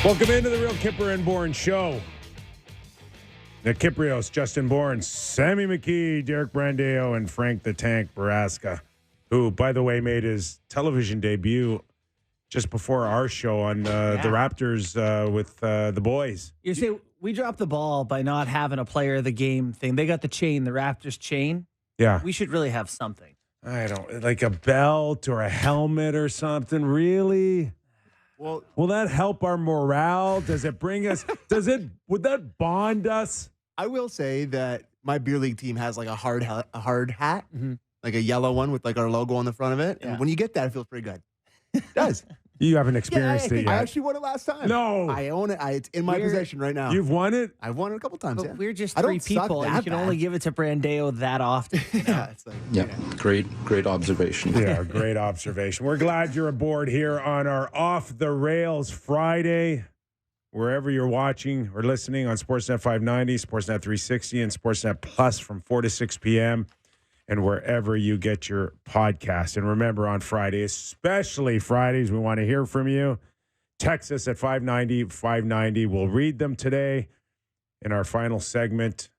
Welcome into the Real Kyper and Bourne Show. Nick Kypreos, Justin Bourne, Sammy McKee, Derek Brandeo, and Frank the Tank Baraska, who, by the way, made his television debut just before our show on the Raptors with the boys. You see, we dropped the ball by not having a player of the game thing. They got the chain, the Raptors chain. Yeah. We should really have something. I don't, like a belt or a helmet or something, really? Well, will that help our morale? Does it bring us, would that bond us? I will say that my beer league team has like a hard hat, like a yellow one with like our logo on the front of it. And when you get that, it feels pretty good. It does. You haven't experienced it yet. I actually won it last time. No. I own it. It's in my possession right now. You've won it? I've won it a couple times, But yeah. we're just I three don't suck people, and that you can bad. only give it to Brandeo that often. Yeah, it's like, Yeah, great observation. Yeah, great observation. We're glad you're aboard here on our Off the Rails Friday. Wherever you're watching or listening on Sportsnet 590, Sportsnet 360, and Sportsnet Plus from 4 to 6 p.m., and wherever you get your podcast. And remember, on Friday, especially Fridays, we want to hear from you. Text us at 590. We'll read them today in our final segment.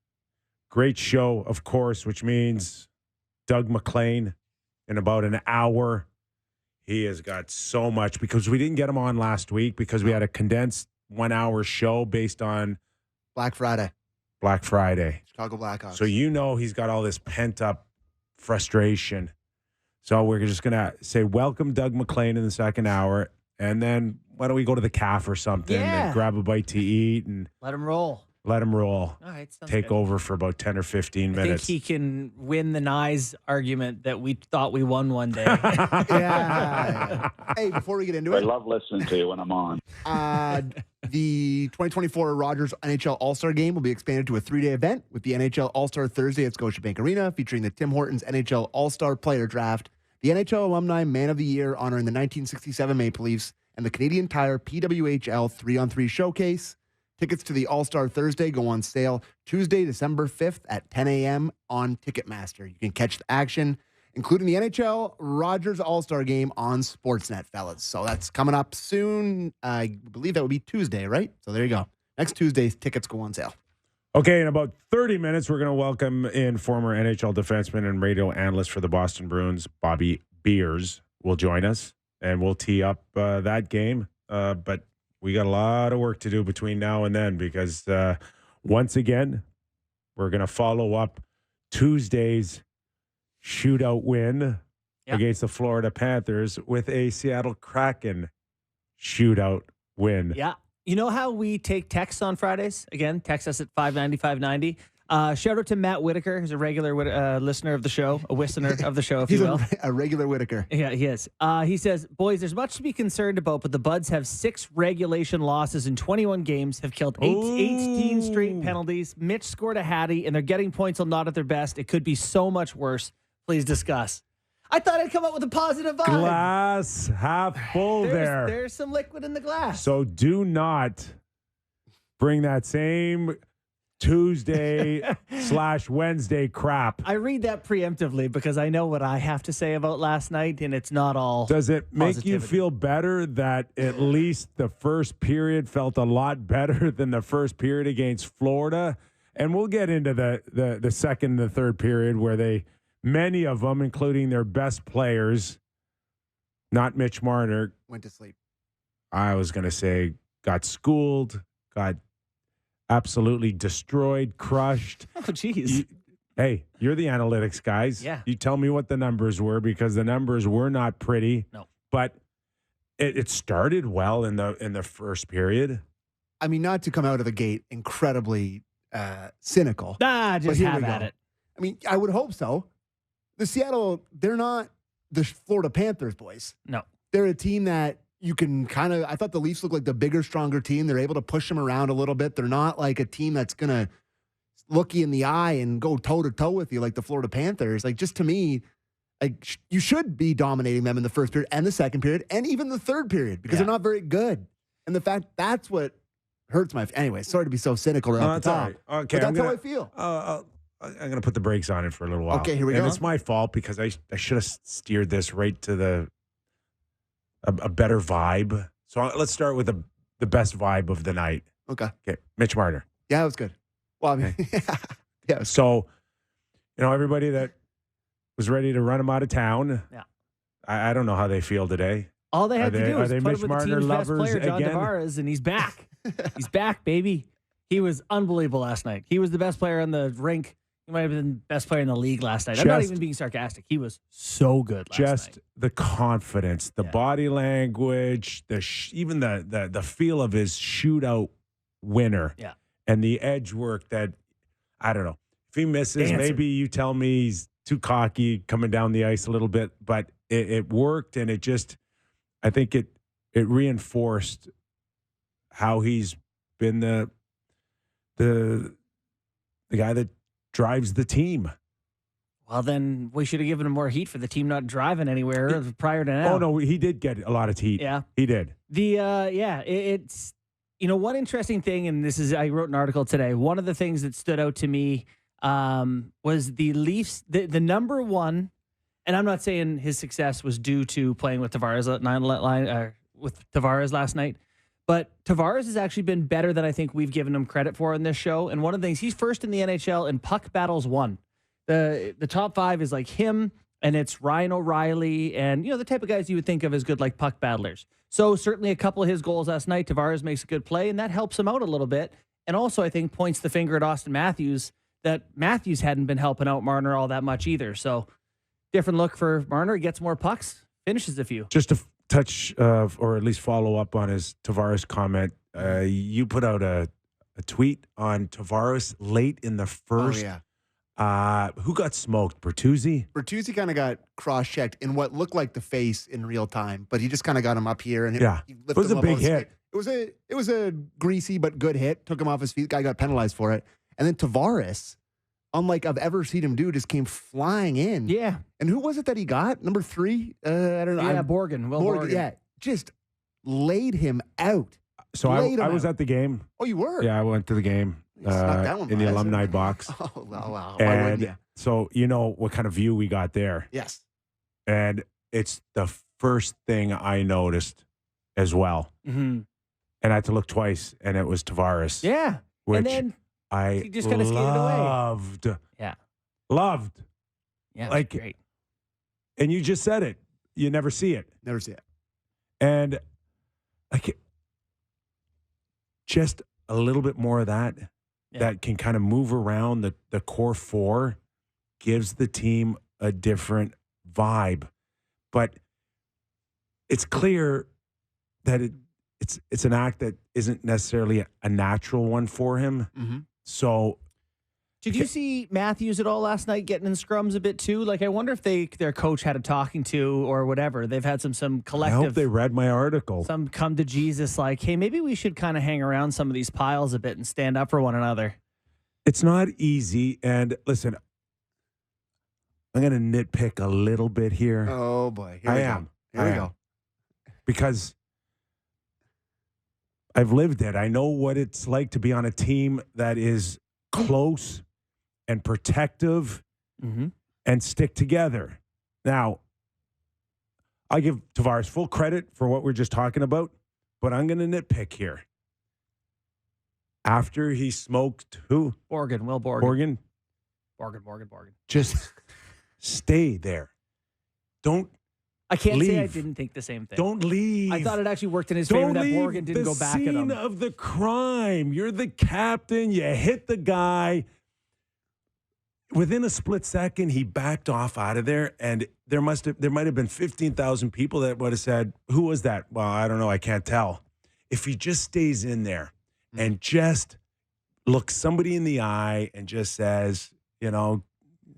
Great show, of course, which means Doug MacLean in about an hour. He has got so much because we didn't get him on last week because we had a condensed 1 hour show based on Black Friday. Chicago Blackhawks. So you know he's got all this pent up frustration. So we're just going to say welcome Doug MacLean in the second hour. And then why don't we go to the calf or something and grab a bite to eat and Let him roll. All right, sounds take good. over for about 10 or 15 minutes. I think he can win the Nyes argument that we thought we won one day. yeah. Hey, before we get into I it, love listening to you when I'm on. the 2024 Rogers NHL All-Star Game will be expanded to a 3-day event with the NHL All-Star Thursday at Scotiabank Arena, featuring the Tim Hortons NHL All-Star Player Draft, the NHL Alumni Man of the Year honoring the 1967 Maple Leafs, and the Canadian Tire PWHL 3-on-3 Showcase. Tickets to the All-Star Thursday go on sale Tuesday, December 5th at 10 a.m. on Ticketmaster. You can catch the action, including the NHL Rogers All-Star Game on Sportsnet, fellas. So that's coming up soon. I believe that would be Tuesday, right? So there you go. Next Tuesday, tickets go on sale. Okay, in about 30 minutes, we're going to welcome in former NHL defenseman and radio analyst for the Boston Bruins, Bobby Beers, will join us, and we'll tee up that game. But we got a lot of work to do between now and then because once again, we're going to follow up Tuesday's shootout win against the Florida Panthers with a Seattle Kraken shootout win. Yeah. You know how we take texts on Fridays? Again, text us at 590. Shout out to Matt Whitaker, who's a regular listener of the show, a listener of the show, if He's you will. a regular Whitaker. Yeah, he is. He says, boys, there's much to be concerned about, but the Buds have 6 regulation losses in 21 games, have killed 18 straight penalties. Mitch scored a hattie, and they're getting points on not at their best. It could be so much worse. Please discuss. I thought I'd come up with a positive vibe. Glass half full there. There's some liquid in the glass. So do not bring that same Tuesday/Wednesday crap. I read that preemptively because I know what I have to say about last night, and it's not all. Does it make you positivity. feel better that at least the first period felt a lot better than the first period against Florida? And we'll get into the second and the third period where many of them, including their best players, not Mitch Marner, Went to sleep. I was going to say got schooled, got absolutely destroyed, crushed. Oh, jeez. Hey, you're the analytics guys. Yeah. You tell me what the numbers were because the numbers were not pretty. No. But it started well in the first period. I mean, not to come out of the gate incredibly cynical. Just here have we at go. it. I mean, I would hope so. The Seattle, they're not the Florida Panthers, boys. No. They're a team that you can kind of, I thought the Leafs looked like the bigger, stronger team. They're able to push them around a little bit. They're not like a team that's going to look you in the eye and go toe-to-toe with you like the Florida Panthers. Like, just to me, like you should be dominating them in the first period and the second period and even the third period because they're not very good. And the fact that's what hurts my, anyway, sorry to be so cynical right off the top. All right. Okay, but that's how I feel. I'm going to put the brakes on it for a little while. Okay, here we and go. it's my fault because I should have steered this right to a better vibe. So let's start with the best vibe of the night. Okay. Mitch Marner. Yeah, it was good. Well, I mean, yeah. So, everybody that was ready to run him out of town. Yeah. I don't know how they feel today. All they had to do was put Mitch him with the Marner team's best lovers player, John again? Tavares, and he's back. He's back, baby. He was unbelievable last night. He was the best player on the rink. He might have been the best player in the league last night. I'm not even being sarcastic. He was so good last night. The confidence, the body language, even the feel of his shootout winner. Yeah. And the edge work that, I don't know. If he misses, maybe you tell me he's too cocky coming down the ice a little bit, but it worked, and it just, I think it reinforced how he's been the guy that drives the team. Well, then we should have given him more heat for the team not driving anywhere prior to now. Oh, no, he did get a lot of heat. Yeah. He did. It's, one interesting thing, and I wrote an article today. One of the things that stood out to me was the Leafs, the number one, and I'm not saying his success was due to playing with Tavares with Tavares last night, but Tavares has actually been better than I think we've given him credit for in this show. And one of the things, he's first in the NHL in puck battles won. The top 5 is like him, and it's Ryan O'Reilly, and the type of guys you would think of as good like puck battlers. So certainly a couple of his goals last night, Tavares makes a good play, and that helps him out a little bit. And also I think points the finger at Austin Matthews that Matthews hadn't been helping out Marner all that much either. So different look for Marner. He gets more pucks, finishes a few. Just to touch or at least follow up on his Tavares comment, you put out a tweet on Tavares late in the first. Oh, yeah. Who got smoked? Bertuzzi? Bertuzzi kind of got cross-checked in what looked like the face in real time, but he just kind of got him up here. And it was a big hit. It was a greasy but good hit. Took him off his feet. Guy got penalized for it. And then Tavares, unlike I've ever seen him do, just came flying in. Yeah. And who was it that he got? Number 3? I don't know. Yeah, Borgen. Borgen. Yeah. Just laid him out. So I was at the game. Oh, you were? Yeah, I went to the game in the alumni box. Oh, wow. And so what kind of view we got there. Yes. And it's the first thing I noticed as well. Mm-hmm. And I had to look twice, and it was Tavares. Yeah. Which and then he just kind of skated away. Loved. Yeah. Loved. Yeah, like great. And you just said it. You never see it. Never see it. And just a little bit more of that that can kind of move around the core 4 gives the team a different vibe. But it's clear that it's an act that isn't necessarily a natural one for him. Mm-hmm. So did you see Matthews at all last night getting in scrums a bit too? Like, I wonder if their coach had a talking to or whatever. They've had some collective. I hope they read my article. Some come to Jesus like, hey, maybe we should kind of hang around some of these piles a bit and stand up for one another. It's not easy. And listen, I'm going to nitpick a little bit here. Oh, boy. Here we go. Because I've lived it. I know what it's like to be on a team that is close and protective and stick together. Now, I give Tavares full credit for what we're just talking about, but I'm going to nitpick here. After he smoked who? Borgen, Will Borgen. Borgen. Just stay there. Don't I can't leave. say I didn't think the same thing. Don't leave. I thought it actually worked in his favor that Borgen didn't go back at him. Don't leave the scene of the crime. You're the captain. You hit the guy. Within a split second, he backed off out of there, and there might have been 15,000 people that would have said, "Who was that?" Well, I don't know. I can't tell. If he just stays in there and just looks somebody in the eye and just says, a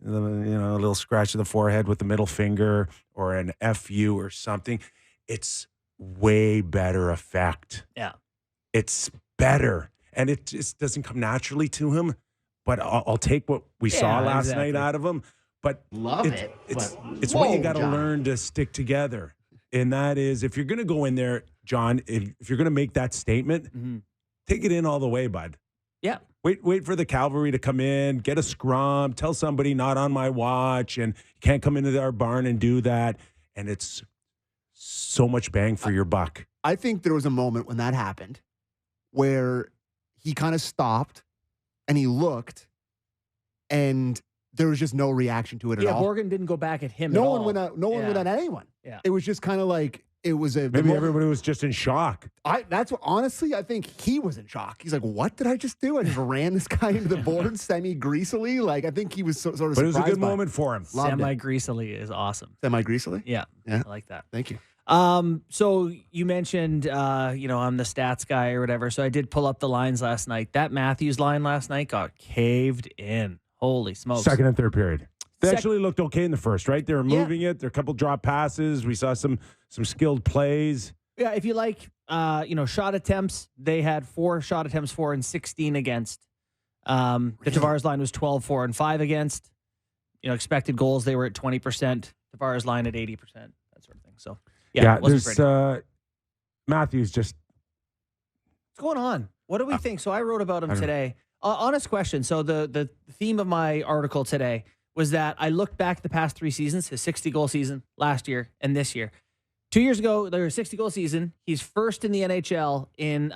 little scratch of the forehead with the middle finger or an FU or something, it's way better effect. Yeah. It's better. And it just doesn't come naturally to him. But I'll take what we saw last night out of him. But it's what you got to learn to stick together. And that is, if you're going to go in there, John, if you're going to make that statement, take it in all the way, bud. Yeah. Wait for the cavalry to come in, get a scrum, tell somebody not on my watch, and you can't come into our barn and do that. And it's so much bang for your buck. I think there was a moment when that happened where he kind of stopped and he looked, and there was just no reaction to it at all. Morgan didn't go back at him. No at one all. went out. No one went at anyone. Yeah. It was just kind of like it was a Maybe everybody was just in shock. That's what, honestly, I think he was in shock. He's like, "What did I just do? I just ran this guy into the board semi-greasily." Like, I think he was sort of. But it was a surprised good by it. moment for him. Semi-greasily is awesome. Semi-greasily. Yeah, Yeah. I like that. Thank you. So you mentioned, I'm the stats guy or whatever. So I did pull up the lines last night. That Matthews line last night got caved in. Holy smokes! Second and third period. They actually looked okay in the first, right? They were moving it. There are a couple drop passes. We saw some skilled plays. Yeah, if you like, shot attempts, they had 4 shot attempts, 4 and 16 against. The Tavares line was 12, 4 and 5 against. Expected goals, they were at 20%. Tavares line at 80%, that sort of thing. So, it wasn't pretty. Matthews just. What's going on? What do we think? So I wrote about him today. Honest question. So the theme of my article today was that I looked back the past 3 seasons, his 60-goal season last year and this year. 2 years ago, there was a 60-goal season. He's first in the NHL in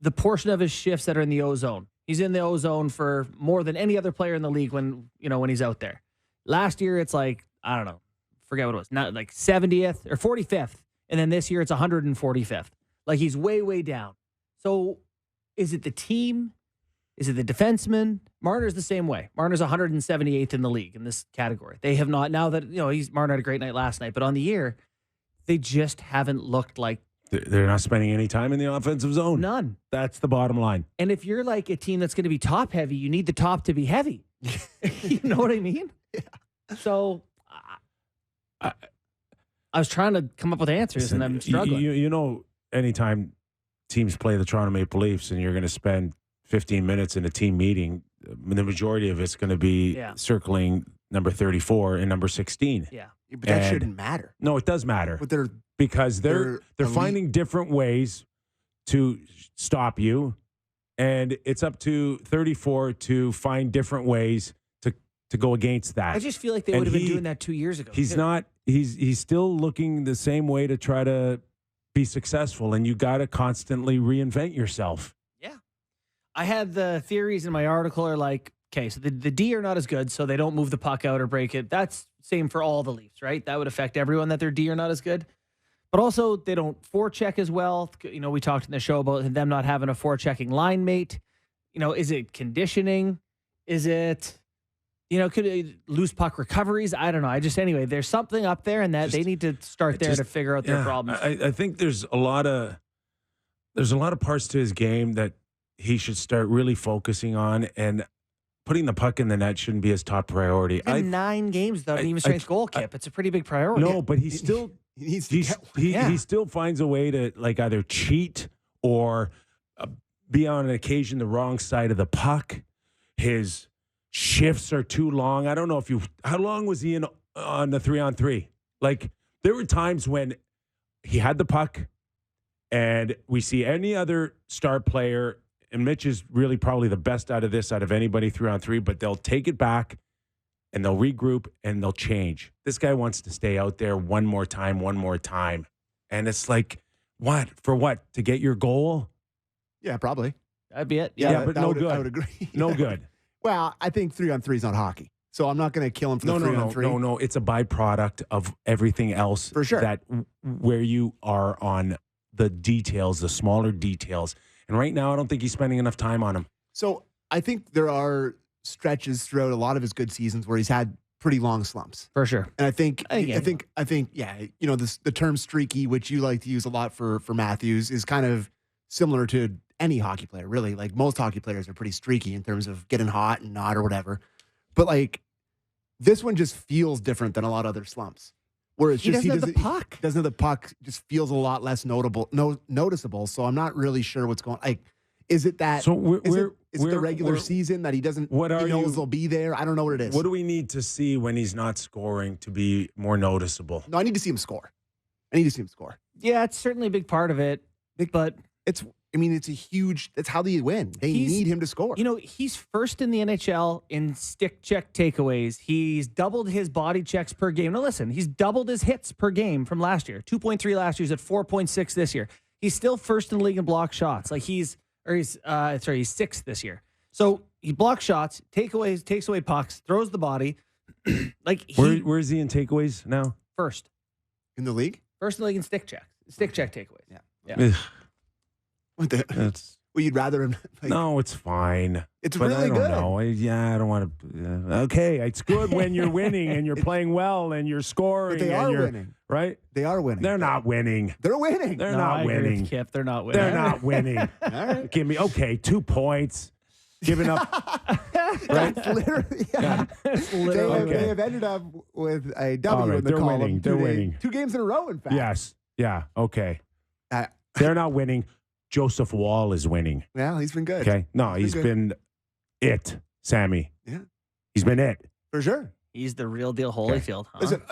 the portion of his shifts that are in the O zone. He's in the O zone for more than any other player in the league when he's out there. Last year, it's like, I don't know, forget what it was, not like 70th or 45th. And then this year, it's 145th. Like, he's way, way down. So is it the team? Is it the defenseman? Marner's the same way. Marner's 178th in the league in this category. They have not, now that, Marner had a great night last night, but on the year, they just haven't looked like. They're not spending any time in the offensive zone. None. That's the bottom line. And if you're like a team that's going to be top heavy, you need the top to be heavy. You know what I mean? Yeah. So I was trying to come up with answers, and I'm struggling. Anytime teams play the Toronto Maple Leafs and you're going to spend 15 minutes in a team meeting, the majority of it's going to be circling number 34 and number 16. Yeah. But that shouldn't matter. No, it does matter. But because they're finding different ways to stop you, and it's up to 34 to find different ways to go against that. I just feel like they would have been doing that 2 years ago. He's not. He's still looking the same way to try to be successful, and you got to constantly reinvent yourself. Yeah. I had the theories in my article are like, okay, so the D are not as good, so they don't move the puck out or break it. That's same for all the Leafs, right? That would affect everyone that their D are not as good. But also, they don't forecheck as well. We talked in the show about them not having a forechecking line mate. Is it conditioning? Is it, could it lose puck recoveries? I don't know. Anyway, there's something up there, and that they need to start there to figure out their problems. I think there's a lot of parts to his game that he should start really focusing on, and putting the puck in the net shouldn't be his top priority. 9 games without an even strength goal, Kip. It's a pretty big priority. No, but he still finds a way to either cheat or be on an occasion the wrong side of the puck. His shifts are too long. I don't know how long was he in on the 3-on-3? There were times when he had the puck, and we see any other star player. And Mitch is really probably the best out of anybody 3-on-3, but they'll take it back and they'll regroup and they'll change. This guy wants to stay out there one more time. And it's like, what? For what? To get your goal? Yeah, probably. That'd be it. Yeah, but no good. I would agree. No good. Well, I think 3-on-3 is not hockey. So I'm not going to kill him for the 3-on-3. No. It's a byproduct of everything else. For sure. That where you are on the details, the smaller details. And right now, I don't think he's spending enough time on him. So I think there are stretches throughout a lot of his good seasons where he's had pretty long slumps. For sure. And I think, the term streaky, which you like to use a lot for Matthews, is kind of similar to any hockey player, really. Like, most hockey players are pretty streaky in terms of getting hot and not or whatever. But this one just feels different than a lot of other slumps. Where it's he doesn't have the puck. He doesn't have the puck. Just feels a lot less noticeable. So I'm not really sure what's going on. Is it that? So is it the regular season that he doesn't? He knows they'll be there. I don't know what it is. What do we need to see when he's not scoring to be more noticeable? No, I need to see him score. Yeah, it's certainly a big part of it. But it's a huge. That's how they win. They need him to score. He's first in the NHL in stick check takeaways. He's doubled his body checks per game. Now listen, he's doubled his hits per game from last year. 2.3 last year. He's at 4.6 this year. he's still first in the league in block shots. Like he's sixth this year. So he blocks shots, takes away pucks, throws the body. Like where is he in takeaways now? First in the league. First in the league in stick check takeaways. Yeah. What the? Well, you'd rather him. No, it's fine. It's but really I don't good. know. I don't want to. Okay, it's good when you're winning and you're playing well and you're scoring. But they are winning, right? They are winning. They're not winning. They're winning. They're No, not I agree with winning. Kip, they're not winning. They're not winning. All right. Give me 2 points. Giving up. Right? That's literally, yeah. They have ended up with a W All right, in the they're column. winning. They're winning. 2 games in a row, in fact. Yes. Yeah. Okay. Uh, They're not winning. Joseph Wall is winning. Well, he's been good. Okay. No, he's been it, Sammy. Yeah. He's been it. For sure. He's the real deal Holyfield, huh? Listen,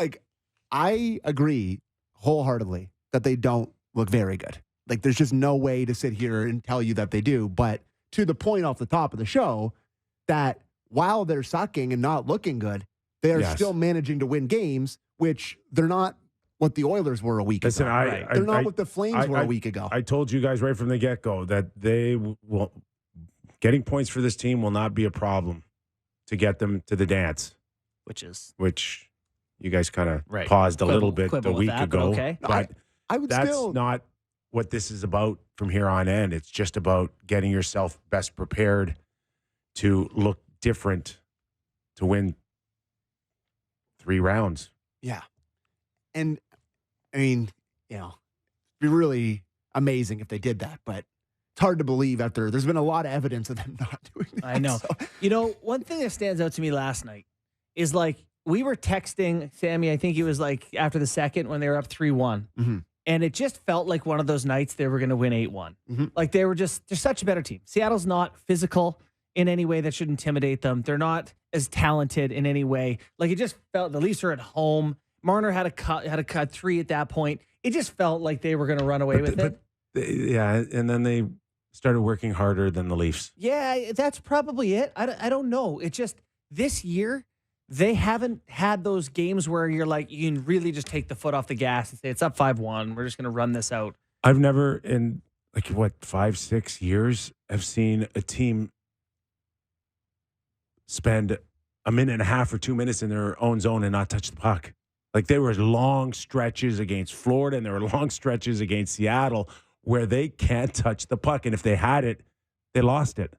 I agree wholeheartedly that they don't look very good. Like, there's just no way to sit here and tell you that they do. But to the point off the top of the show, that while they're sucking and not looking good, they are still managing to win games, which they're not what the Oilers were a week ago. They're not what the Flames were a week ago. I told you guys right from the get-go that they will getting points for this team will not be a problem to get them to the dance, which you guys kind of paused a little bit a week ago. Okay. But I would that's still not what this is about from here on in. It's just about getting yourself best prepared to look different to win 3 rounds. Yeah. And I mean, it'd be really amazing if they did that, but it's hard to believe after there's been a lot of evidence of them not doing that. I know. So. One thing that stands out to me last night is like we were texting Sammy, I think it was like after the second when they were up 3-1. Mm-hmm. And it just felt like one of those nights they were going to win 8-1. Mm-hmm. Like they're such a better team. Seattle's not physical in any way that should intimidate them. They're not as talented in any way. Like it just felt the Leafs are at home. Marner had a cut 3 at that point. It just felt like they were going to run away with it. Yeah, and then they started working harder than the Leafs. Yeah, that's probably it. I don't know. It just this year they haven't had those games where you're like you can really just take the foot off the gas and say it's up 5-1. We're just going to run this out. I've never in 5-6 years have seen a team spend a minute and a half or 2 minutes in their own zone and not touch the puck. Like there were long stretches against Florida and there were long stretches against Seattle where they can't touch the puck. And if they had it, they lost it.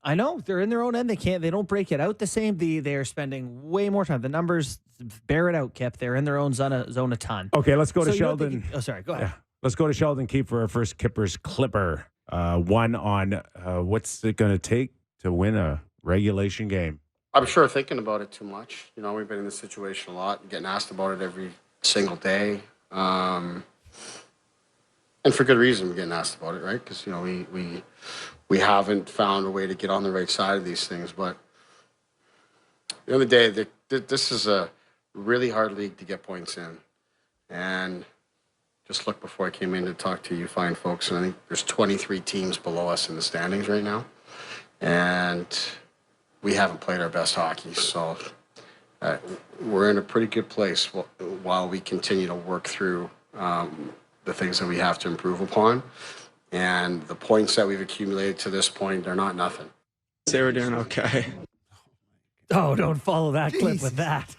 I know. They're in their own end. They don't break it out the same. They are spending way more time. The numbers bear it out, Kip. They're in their own zone a ton. Okay, let's go to Sheldon. Sorry. Go ahead. Yeah. Let's go to Sheldon Keefe for our first Kippers Clipper. One on what's it going to take to win a regulation game? I'm sure thinking about it too much. We've been in this situation a lot, getting asked about it every single day. And for good reason we're getting asked about it, right? Because, we haven't found a way to get on the right side of these things. But at the end of the day, this is a really hard league to get points in. And just look before I came in to talk to you fine folks, and I think there's 23 teams below us in the standings right now. And we haven't played our best hockey, so we're in a pretty good place while we continue to work through the things that we have to improve upon. And the points that we've accumulated to this point, they're not nothing. They were doing okay. Oh, don't follow that clip with that.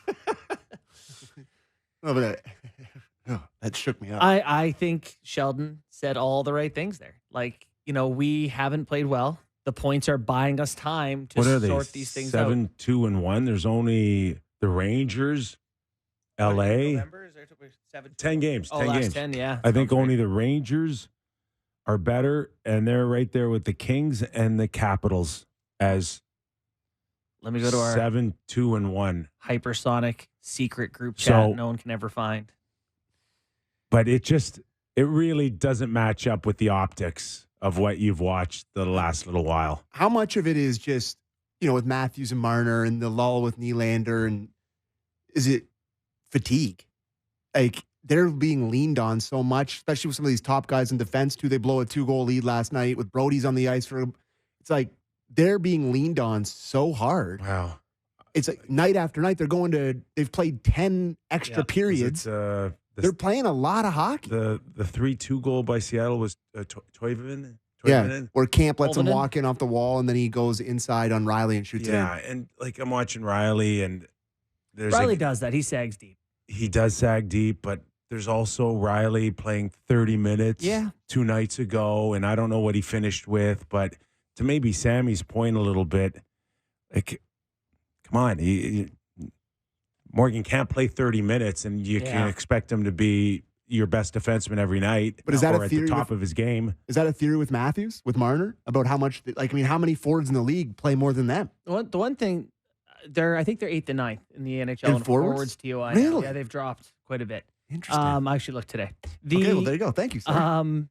No, but that shook me up. I think Sheldon said all the right things there. Like, we haven't played well. The points are buying us time to sort these things out. 7-2-1. There's only the Rangers, LA. 10 games. Oh, 10 last games. 10, yeah. I think only the Rangers are better, and they're right there with the Kings and the Capitals as Let me go to our 7-2-1 hypersonic secret group chat no one can ever find. But it really doesn't match up with the optics of what you've watched the last little while. How much of it is just, with Matthews and Marner and the lull with Nylander, and is it fatigue? Like, they're being leaned on so much, especially with some of these top guys in defense, too. They blow a 2-goal lead last night with Brody's on the ice it's like they're being leaned on so hard. Wow. It's like night after night, they've played 10 extra periods. They're playing a lot of hockey. The 3-2 goal by Seattle was Toivonen. Yeah, or Camp lets him Toivonen? walk in off the wall, and then he goes inside on Riley and shoots it in. Yeah, and like I'm watching Riley, and there's Riley does that. He sags deep. he does sag deep, but there's also Riley playing 30 minutes 2 nights ago, and I don't know what he finished with, but to maybe Sammy's point a little bit, like, come on, Morgan can't play 30 minutes, and you can expect him to be your best defenseman every night. But is that or a at theory the top of his game? Is that a theory with Matthews, with Marner, about how much? How many forwards in the league play more than them? The one thing, I think they're 8th and 9th in the NHL In forwards? TOI. Really? Yeah, they've dropped quite a bit. Interesting. I actually looked today. Okay, well, there you go. Thank you, sir.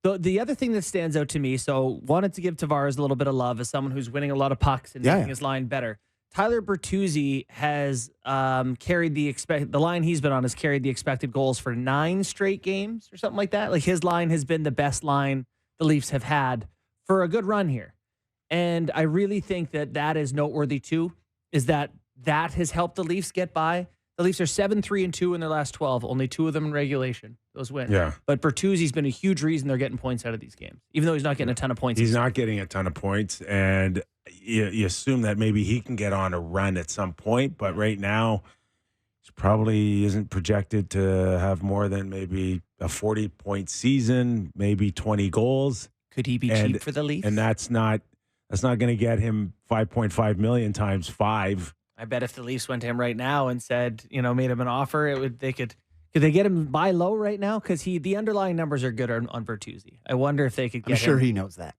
The other thing that stands out to me, so wanted to give Tavares a little bit of love as someone who's winning a lot of pucks and making his line better. Tyler Bertuzzi has carried the line he's been on has carried the expected goals for 9 straight games or something like that. Like his line has been the best line the Leafs have had for a good run here. And I really think that is noteworthy too, is that has helped the Leafs get by. The Leafs are 7-3-2 in their last 12, only 2 of them in regulation. Those wins. Yeah. But Bertuzzi's been a huge reason they're getting points out of these games, even though he's not getting a ton of points. He's not getting a ton of points, and you assume that maybe he can get on a run at some point, but right now he probably isn't projected to have more than maybe a 40-point season, maybe 20 goals. Could he be cheap for the Leafs? And that's not going to get him $5.5 million times 5. I bet if the Leafs went to him right now and said, made him an offer, could they get him buy low right now? Because the underlying numbers are good on Bertuzzi. I wonder if they could get I'm sure him. he knows that.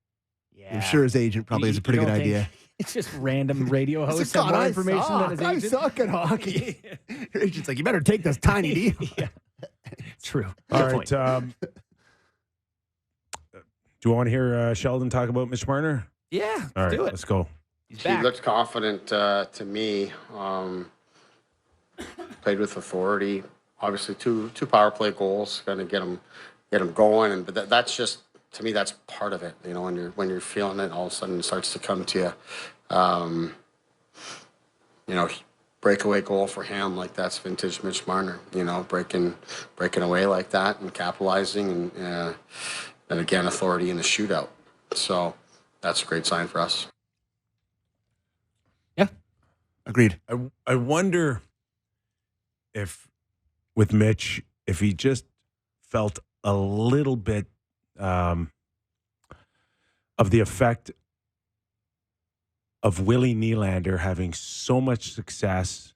Yeah. I'm sure his agent probably has a pretty You good don't think idea. It's just random radio hosts God, have more I information suck. than his I agent. suck at hockey. Your agent's like, you better take this tiny deal. Yeah. True. All Good right. point. Do you want to hear Sheldon talk about Mitch Marner? Yeah, All right, do it. let's go. He's He back. looked confident to me. Played with authority. Obviously, two power play goals, going to get him going. But that's just, to me, that's part of it. When you're feeling it, all of a sudden it starts to come to you. Breakaway goal for him, like that's vintage Mitch Marner. Breaking away like that and capitalizing, and again, authority in the shootout. So that's a great sign for us. Yeah. Agreed. I wonder if with Mitch, if he just felt a little bit of the effect of Willie Nylander having so much success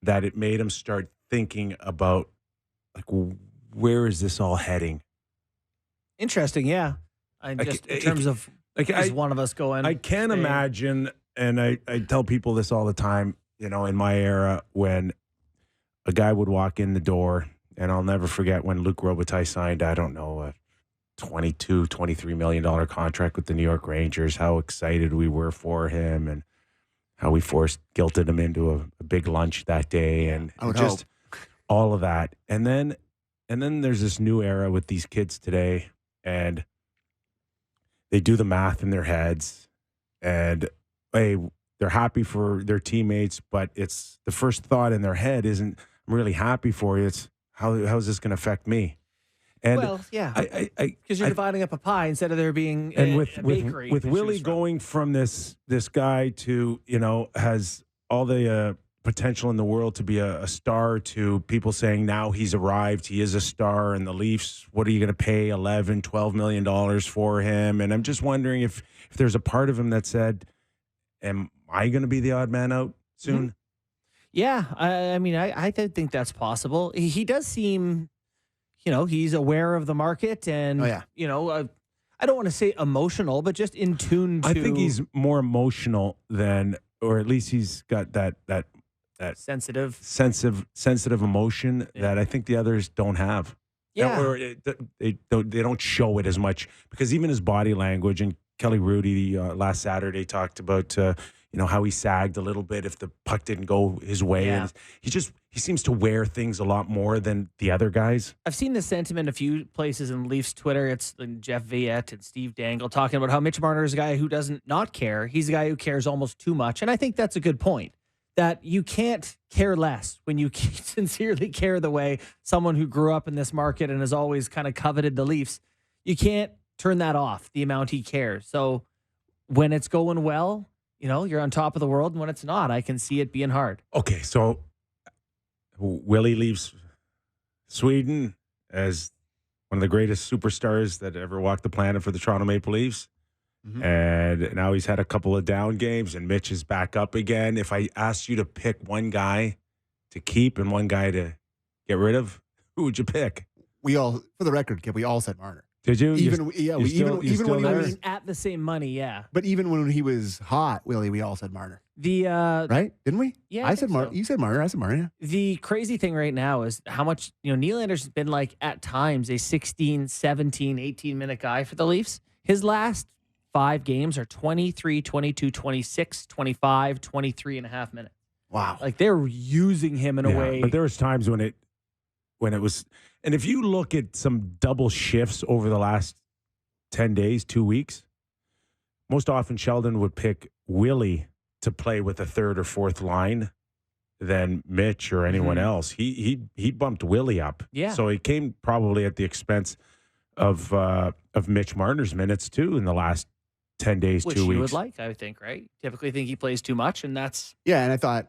that it made him start thinking about, like, where is this all heading? Interesting, yeah. In terms of is one of us going. I can't imagine, and I tell people this all the time, in my era, when a guy would walk in the door, and I'll never forget when Luc Robitaille signed, I don't know, a $23 million contract with the New York Rangers, how excited we were for him and how we guilted him into a big lunch that day, and just all of that. And then there's this new era with these kids today, and they do the math in their heads, and they're happy for their teammates, but it's the first thought in their head isn't, I'm really happy for you. It's how is this going to affect me? And because you're dividing up a pie instead of there being a bakery. With Willie going from this guy to, has all the potential in the world to be a star, to people saying now he's arrived, he is a star, and the Leafs, what are you going to pay $11-12 million for him? And I'm just wondering if there's a part of him that said, am I going to be the odd man out soon? Mm-hmm. Yeah, I think that's possible. He does seem, he's aware of the market, and I don't want to say emotional, but just in tune to. I think he's more emotional than, or at least he's got that sensitive emotion that I think the others don't have. Yeah, or they don't show it as mumuch, because even his body language, and Kelly Rudy last Saturday talked about how he sagged a little bit if the puck didn't go his way. Yeah. And he seems to wear things a lot more than the other guys. I've seen this sentiment a few places in Leafs Twitter. It's Jeff Viette and Steve Dangle talking about how Mitch Marner is a guy who doesn't not care. He's a guy who cares almost too much. And I think that's a good point. that you can't care less when you sincerely care the way someone who grew up in this market and has always kind of coveted the Leafs. You can't turn that off, the amount he cares. So when it's going well, you're on top of the world. And when it's not, I can see it being hard. Okay, so Willie leaves Sweden as one of the greatest superstars that ever walked the planet for the Toronto Maple Leafs. Mm-hmm. And now he's had a couple of down games, and Mitch is back up again. If I asked you to pick one guy to keep and one guy to get rid of, who would you pick? We all, for the record, Kip, we all said Marner. Did you? Even when he was at the same money, yeah. But even when he was hot, Willie, we all said Marner. Right? Didn't we? Yeah, I said Marner. So. You said Marner. I said Marner. Yeah. The crazy thing right now is how much Nylander's been like at times a 16, 17, 18-minute guy for the Leafs. His last 5 games are 23, 22, 26, 25, 23 and a half minutes. Wow. Like they're using him in a way. But there was times when it was, and if you look at some double shifts over the last 10 days, 2 weeks, most often Sheldon would pick Willie to play with a third or fourth line than Mitch or anyone else. He bumped Willie up. Yeah. So it came probably at the expense of Mitch Marner's minutes too in the last 10 days, Which 2 weeks. you would like, I would think, right? Typically think he plays too much, and that's... Yeah, and I thought,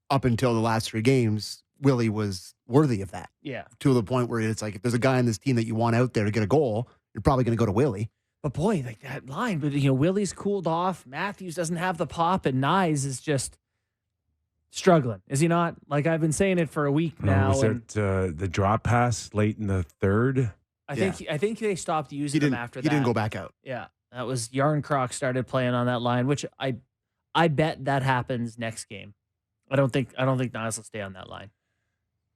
up until the last 3 games, Willie was worthy of that. Yeah. To the point where it's like, if there's a guy on this team that you want out there to get a goal, you're probably going to go to Willie. But boy, like that line, but Willie's cooled off. Matthews doesn't have the pop, and Nyes is just struggling. Is he not? Like I've been saying it for a week now. Was it the drop pass late in the third? I think they stopped using him after that. He didn't go back out. Yeah. That was Yarncroc started playing on that line, which I bet that happens next game. I don't think Nyes will stay on that line.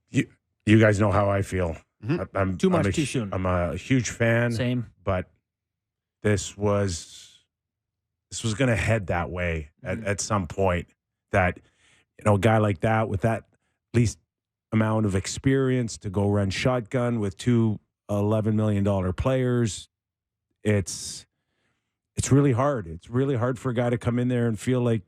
You guys know how I feel. Mm-hmm. I'm too much too soon. I'm a huge fan. Same. But this was going to head that way at some point. That a guy like that with that least amount of experience to go run shotgun with 2 $11 million players, it's really hard. It's really hard for a guy to come in there and feel like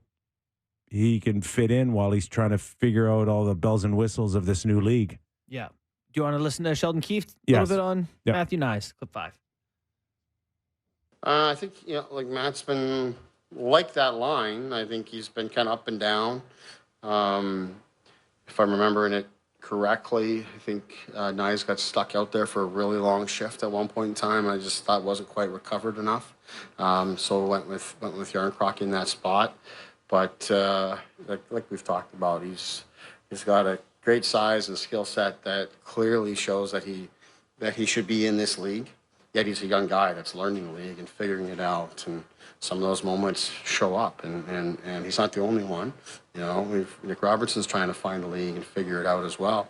he can fit in while he's trying to figure out all the bells and whistles of this new league. Yeah. Do you want to listen to Sheldon Keefe a little bit on Matthew Nyes? Clip 5. I think, like Matt's been like that line. I think he's been kind of up and down. If I'm remembering it correctly, I think Nyes got stuck out there for a really long shift at one point in time. I just thought wasn't quite recovered enough. So went with Yarncroc in that spot. But like we've talked about, he's got a great size and skill set that clearly shows that he should be in this league. Yet he's a young guy that's learning the league and figuring it out. And some of those moments show up, and he's not the only one. Nick Robertson's trying to find the league and figure it out as well.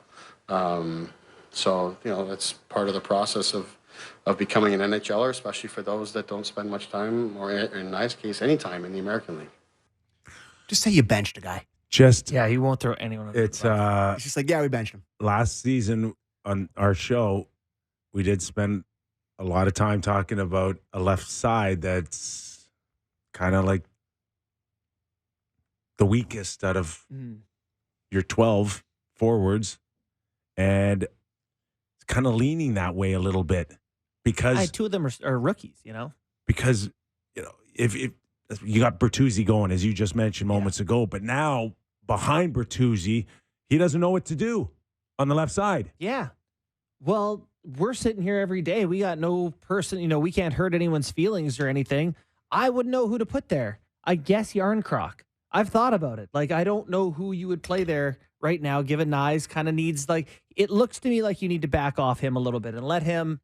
So that's part of the process of becoming an NHLer, especially for those that don't spend much time, or in Nyes' case, any time in the American League. Just say you benched a guy. He won't throw anyone under It's just like, we benched him. Last season on our show, we did spend a lot of time talking about a left side that's kind of like the weakest out of your 12 forwards, and it's kind of leaning that way a little bit because 2 of them are rookies, because if you got Bertuzzi going, as you just mentioned moments ago, but now behind Bertuzzi, he doesn't know what to do on the left side. Yeah. Well, we're sitting here every day. We got no person, we can't hurt anyone's feelings or anything. I wouldn't know who to put there. I guess Yarncroc. I've thought about it. Like, I don't know who you would play there right now, given Nyes kind of needs, it looks to me like you need to back off him a little bit and let him.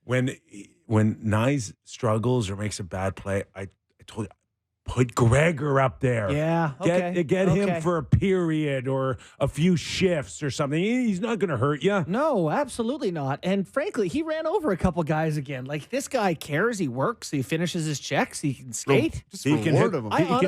When Nyes struggles or makes a bad play, I told you, put Gregor up there. Yeah, okay. Get him for a period or a few shifts or something. He's not going to hurt you. No, absolutely not. And frankly, he ran over a couple guys again. Like, this guy cares. He works. He finishes his checks. He can skate. He can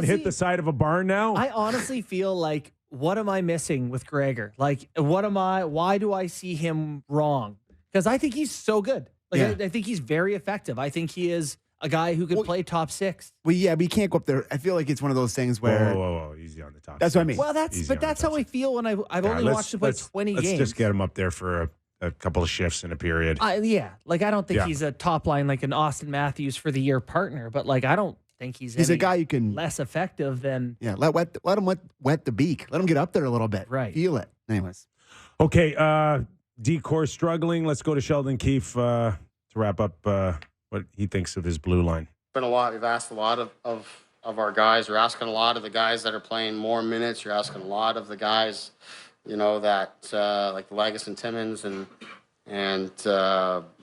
hit the side of a barn now. I honestly feel like, what am I missing with Gregor? Like, why do I see him wrong? Because I think he's so good. I think he's very effective. I think he is a guy who could play top six. Well, yeah, but you can't go up there. I feel like it's one of those things where Whoa, easy on the top. That's what I mean. Well, that's how I feel when I've only watched him play 20 games. Let's just get him up there for a couple of shifts in a period. Yeah, like I don't think he's a top line like an Austin Matthews for the year partner, but like I don't think he's a guy you can less effective than let him wet the beak. Let him get up there a little bit. Right. Feel it. Anyways. Okay, D-Core struggling. Let's go to Sheldon Keefe to wrap up what he thinks of his blue line. Been a lot. We've asked a lot of our guys. We're asking a lot of the guys that are playing more minutes. You're asking a lot of the guys, that like the Lagus and Timmins and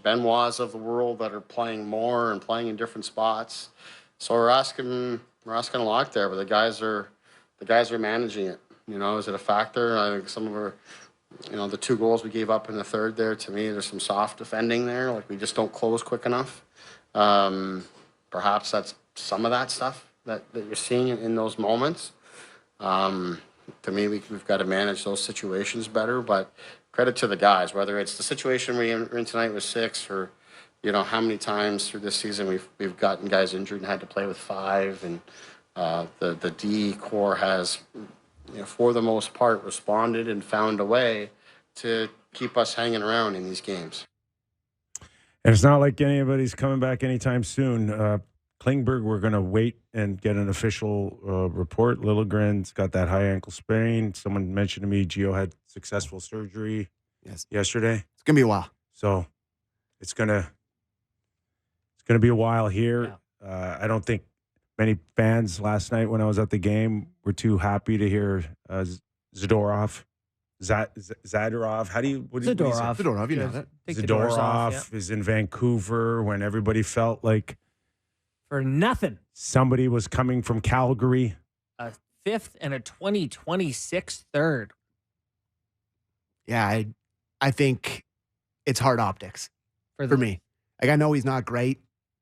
Benoit's of the world that are playing more and playing in different spots. So we're asking a lot there, but the guys are managing it. Is it a factor? I think some of our, the 2 goals we gave up in the third there, to me, there's some soft defending there. Like we just don't close quick enough. Perhaps that's some of that stuff that you're seeing in those moments. To me, we've got to manage those situations better, but credit to the guys, whether it's the situation we're in tonight with 6 or, how many times through this season we've gotten guys injured and had to play with 5, and the D core has, for the most part, responded and found a way to keep us hanging around in these games. And it's not like anybody's coming back anytime soon. Klingberg, we're going to wait and get an official report. Liljegren's got that high ankle sprain. Someone mentioned to me Gio had successful surgery yesterday. It's going to be a while. So it's going to be a while here. Yeah. I don't think many fans last night when I was at the game were too happy to hear Zadorov. Zadorov. Zadorov. Zadorov, you know that. Zadorov is in Vancouver when everybody felt like for nothing. Somebody was coming from Calgary. A 5th and a 2026 third. Yeah, I think it's hard optics for me. Like I know he's not great,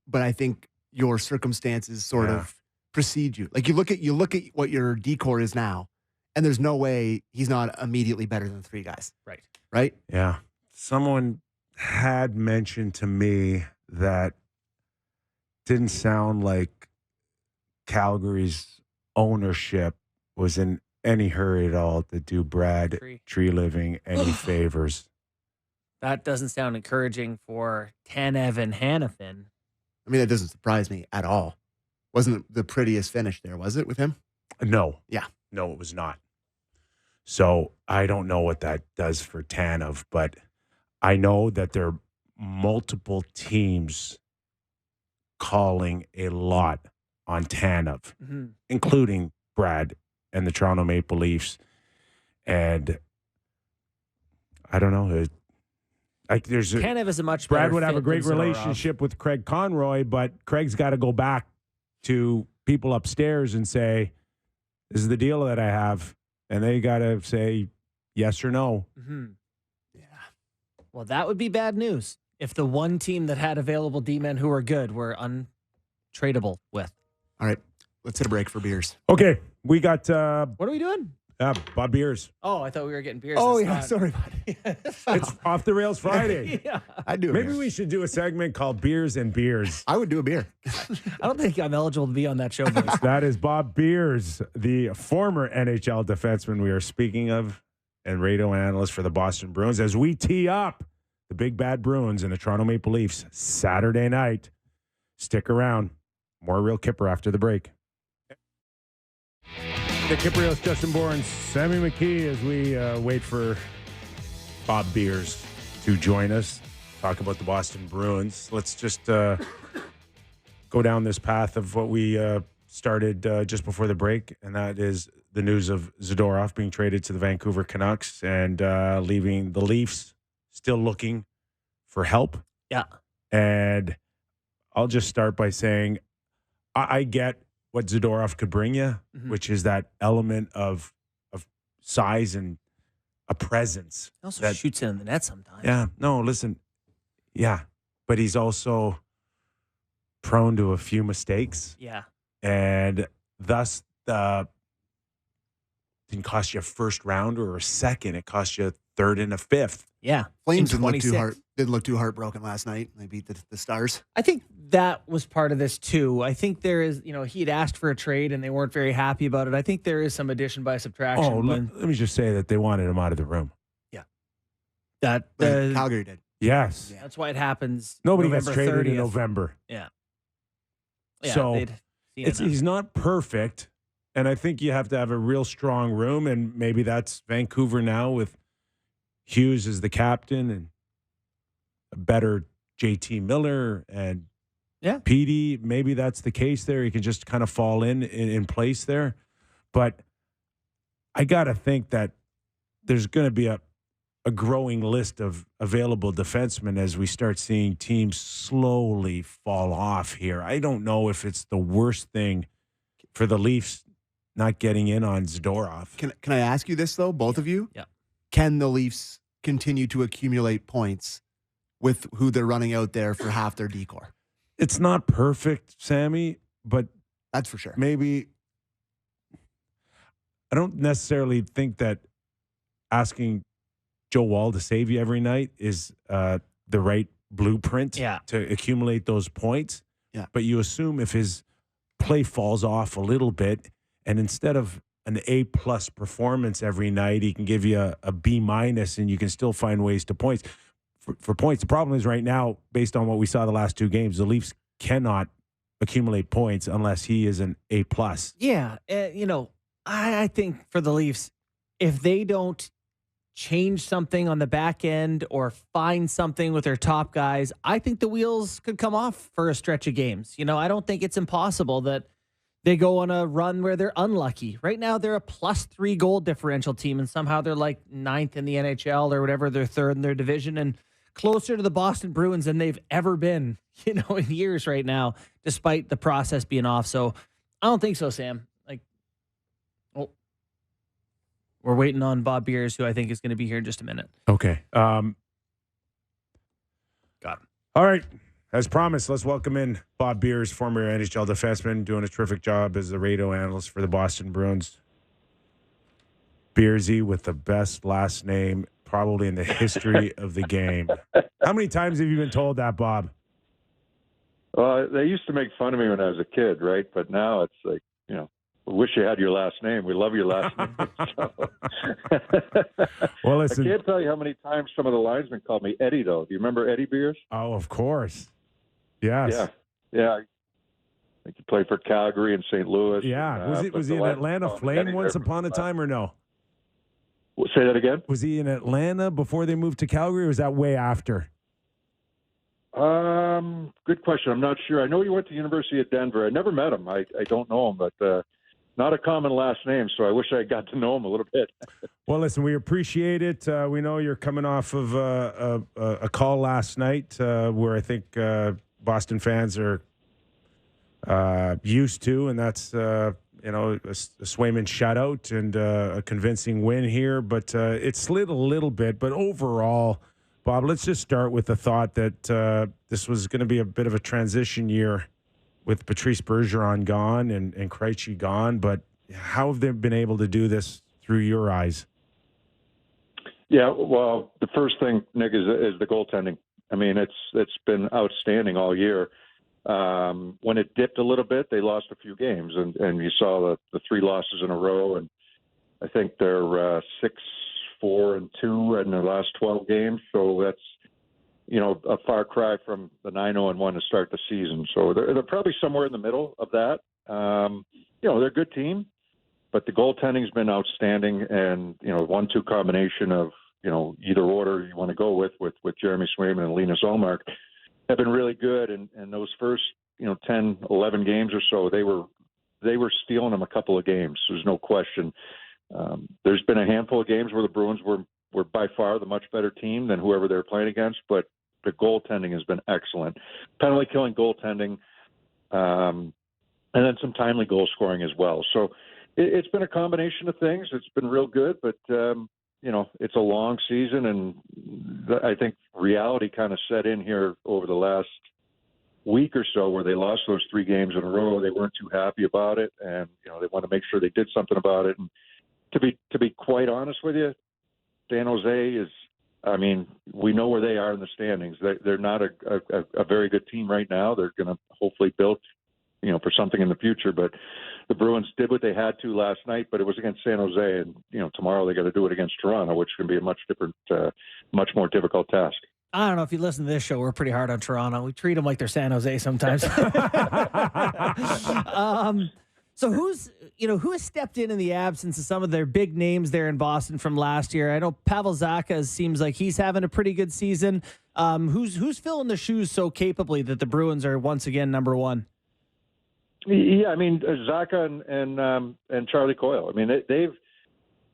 but I think your circumstances sort of precede you. Like you look at what your decor is now, and there's no way he's not immediately better than 3 guys. Right? Yeah. Someone had mentioned to me that didn't sound like Calgary's ownership was in any hurry at all to do Brad Tree Living any favors. That doesn't sound encouraging for Tanev and Hanifin. I mean, that doesn't surprise me at all. Wasn't it the prettiest finish there, was it, with him? No. Yeah. No, it was not. So I don't know what that does for Tanev, but I know that there are multiple teams calling a lot on Tanev, including Brad and the Toronto Maple Leafs. And I don't know. Tanev is a much better Brad would have fit a great than Zadorov. relationship with Craig Conroy, but Craig's got to go back to people upstairs and say, this is the deal that I have. And they got to say yes or no. Mm-hmm. Yeah. Well, that would be bad news if the one team that had available D-men who were good were untradeable with. All right. Let's hit a break for beers. Okay. We got... what are we doing? Bob Beers. Oh, I thought we were getting beers. Oh, yeah. Sorry, buddy. It's Off the Rails Friday. Yeah. I'd do a Maybe beer. we should do a segment called Beers and Beers. I would do a beer. I don't think I'm eligible to be on that show, boys. That is Bob Beers, the former NHL defenseman we are speaking of and radio analyst for the Boston Bruins, as we tee up the big bad Bruins and the Toronto Maple Leafs Saturday night. Stick around. More Real Kyper after the break. The Kypreos, Justin Bourne, Sammy McKee, as we wait for Bob Beers to join us, talk about the Boston Bruins. Let's just go down this path of what we started just before the break, and that is the news of Zadorov being traded to the Vancouver Canucks and leaving the Leafs still looking for help. Yeah. And I'll just start by saying I get what Zadorov could bring you, which is that element of size and a presence. He also shoots in the net sometimes. Yeah. No, listen. Yeah. But he's also prone to a few mistakes. Yeah. And thus, didn't cost you a first round or a second. It cost you a third and a fifth. Yeah. Flames In didn't look 26. too heartbroken last night. They beat the Stars. I think that was part of this too. I think there is, he had asked for a trade and they weren't very happy about it. I think there is some addition by subtraction. Oh, let me just say that they wanted him out of the room. That Calgary did. Yes. Yeah. That's why it happens. Nobody November gets traded 30th. in November. Yeah. So he's not perfect. And I think you have to have a real strong room. And maybe that's Vancouver now with Hughes as the captain and a better JT Miller and Petey. Maybe that's the case there. He can just kind of fall in place there. But I got to think that there's going to be a growing list of available defensemen as we start seeing teams slowly fall off here. I don't know if it's the worst thing for the Leafs not getting in on Zadorov. Can I ask you this, though, both of you? Yeah. Can the Leafs continue to accumulate points with who they're running out there for half their decor? It's not perfect, Sammy, but that's for sure. Maybe I don't necessarily think that asking Joe Wall to save you every night is the right blueprint to accumulate those points. Yeah. But you assume if his play falls off a little bit, and instead of an A+ performance every night, he can give you a B-, and you can still find ways to points. For points, the problem is right now, based on what we saw the last two games, the Leafs cannot accumulate points unless he is an A+. Yeah. I think for the Leafs, if they don't change something on the back end or find something with their top guys, I think the wheels could come off for a stretch of games. I don't think it's impossible that they go on a run where they're unlucky. Right now, they're a +3 goal differential team, and somehow they're like 9th in the NHL or whatever. They're 3rd in their division and closer to the Boston Bruins than they've ever been, in years right now, despite the process being off. So I don't think so, Sam. We're waiting on Bob Beers, who I think is going to be here in just a minute. Okay. Got him. All right. As promised, let's welcome in Bob Beers, former NHL defenseman, doing a terrific job as the radio analyst for the Boston Bruins. Beersy with the best last name probably in the history of the game. How many times have you been told that, Bob? Well, they used to make fun of me when I was a kid, right? But now it's like, we wish you had your last name. We love your last name. Well, listen. I can't tell you how many times some of the linesmen called me Eddie, though. Do you remember Eddie Beers? Oh, of course. Yes. Yeah. I think he played for Calgary and St. Louis. Yeah. Was he an Atlanta Flame once upon a time or no? Say that again? Was he in Atlanta before they moved to Calgary, or was that way after? Good question. I'm not sure. I know he went to University of Denver. I never met him. I don't know him, but not a common last name, so I wish I got to know him a little bit. Well, listen, we appreciate it. We know you're coming off of a call last night where I think Boston fans are used to, and that's a Swayman shutout and a convincing win here. But it slid a little bit. But overall, Bob, let's just start with the thought that this was going to be a bit of a transition year with Patrice Bergeron gone and Krejci gone. But how have they been able to do this through your eyes? Yeah, well, the first thing, Nick, is the goaltending. I mean, it's been outstanding all year. When it dipped a little bit, they lost a few games, and you saw the 3 losses in a row, and I think they're 6-4-2 in their last 12 games. So that's a far cry from the 9-0-1 to start the season. So they're probably somewhere in the middle of that. They're a good team, but the goaltending's been outstanding, and 1-2 combination of either order you want to go with Jeremy Swayman and Linus Ullmark have been really good. And those first 10, 11 games or so, they were stealing them a couple of games. There's no question. There's been a handful of games where the Bruins were by far the much better team than whoever they're playing against, but the goaltending has been excellent. Penalty killing goaltending, and then some timely goal scoring as well. So it's been a combination of things. It's been real good, but it's a long season, and I think reality kind of set in here over the last week or so where they lost those 3 games in a row. They weren't too happy about it, and they want to make sure they did something about it. And to be quite honest with you, San Jose is I mean, we know where they are in the standings. They're not a very good team right now. They're going to hopefully build, for something in the future. But the Bruins did what they had to last night, but it was against San Jose, and tomorrow they got to do it against Toronto, which can be a much more difficult task. I don't know if you listen to this show. We're pretty hard on Toronto. We treat them like they're San Jose sometimes. So who has stepped in the absence of some of their big names there in Boston from last year? I know Pavel Zacha seems like he's having a pretty good season. Who's filling the shoes so capably that the Bruins are once again number one? Yeah, I mean Zacha and Charlie Coyle. I mean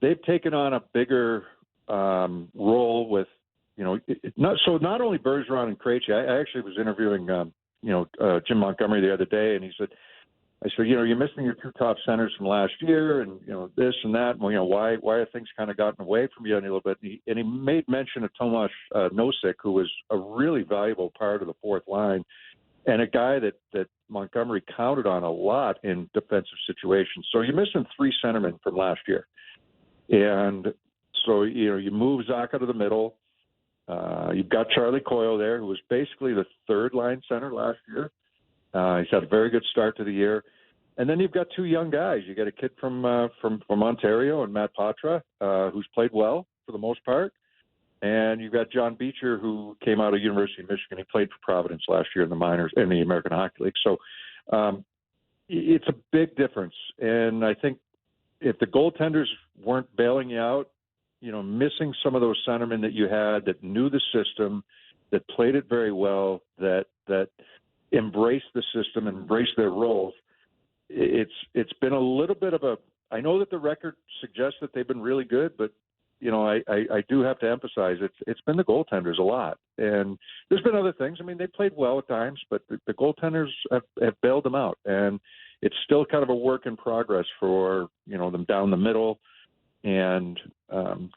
they've taken on a bigger role with not only Bergeron and Krejci. I actually was interviewing Jim Montgomery the other day, and I said, you're missing your two top centers from last year, and this and that. And, why have things kind of gotten away from you a little bit? And he made mention of Tomas Nosek, who was a really valuable part of the fourth line, and a guy that Montgomery counted on a lot in defensive situations. So you're missing three centermen from last year, and so you move Zacha to the middle. You've got Charlie Coyle there, who was basically the third line center last year. He's had a very good start to the year. And then you've got two young guys. You got a kid from Ontario and Matt Patra, who's played well for the most part. And you've got John Beecher, who came out of University of Michigan. He played for Providence last year in the minors, in the American Hockey League. So it's a big difference. And I think if the goaltenders weren't bailing you out, missing some of those centermen that you had that knew the system, that played it very well, that embraced the system and embraced their roles, it's been a little bit of a. I know that the record suggests that they've been really good, but I do have to emphasize it's been the goaltenders a lot, and there's been other things. I mean, they played well at times, but the goaltenders have bailed them out, and it's still kind of a work in progress for them down the middle, and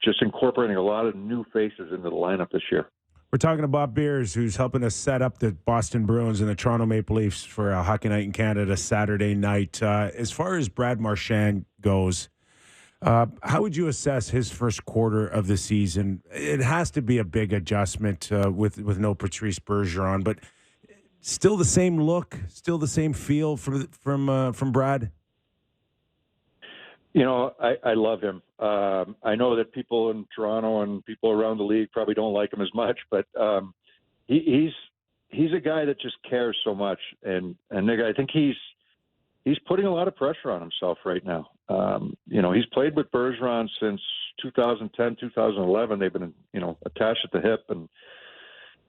just incorporating a lot of new faces into the lineup this year. We're talking to Bob Beers, who's helping us set up the Boston Bruins and the Toronto Maple Leafs for a Hockey Night in Canada Saturday night. As far as Brad Marchand goes, how would you assess his first quarter of the season? It has to be a big adjustment with no Patrice Bergeron, but still the same look, still the same feel from Brad. I love him. I know that people in Toronto and people around the league probably don't like him as much, but he's a guy that just cares so much, and I think he's putting a lot of pressure on himself right now. He's played with Bergeron since 2010, 2011. They've been attached at the hip, and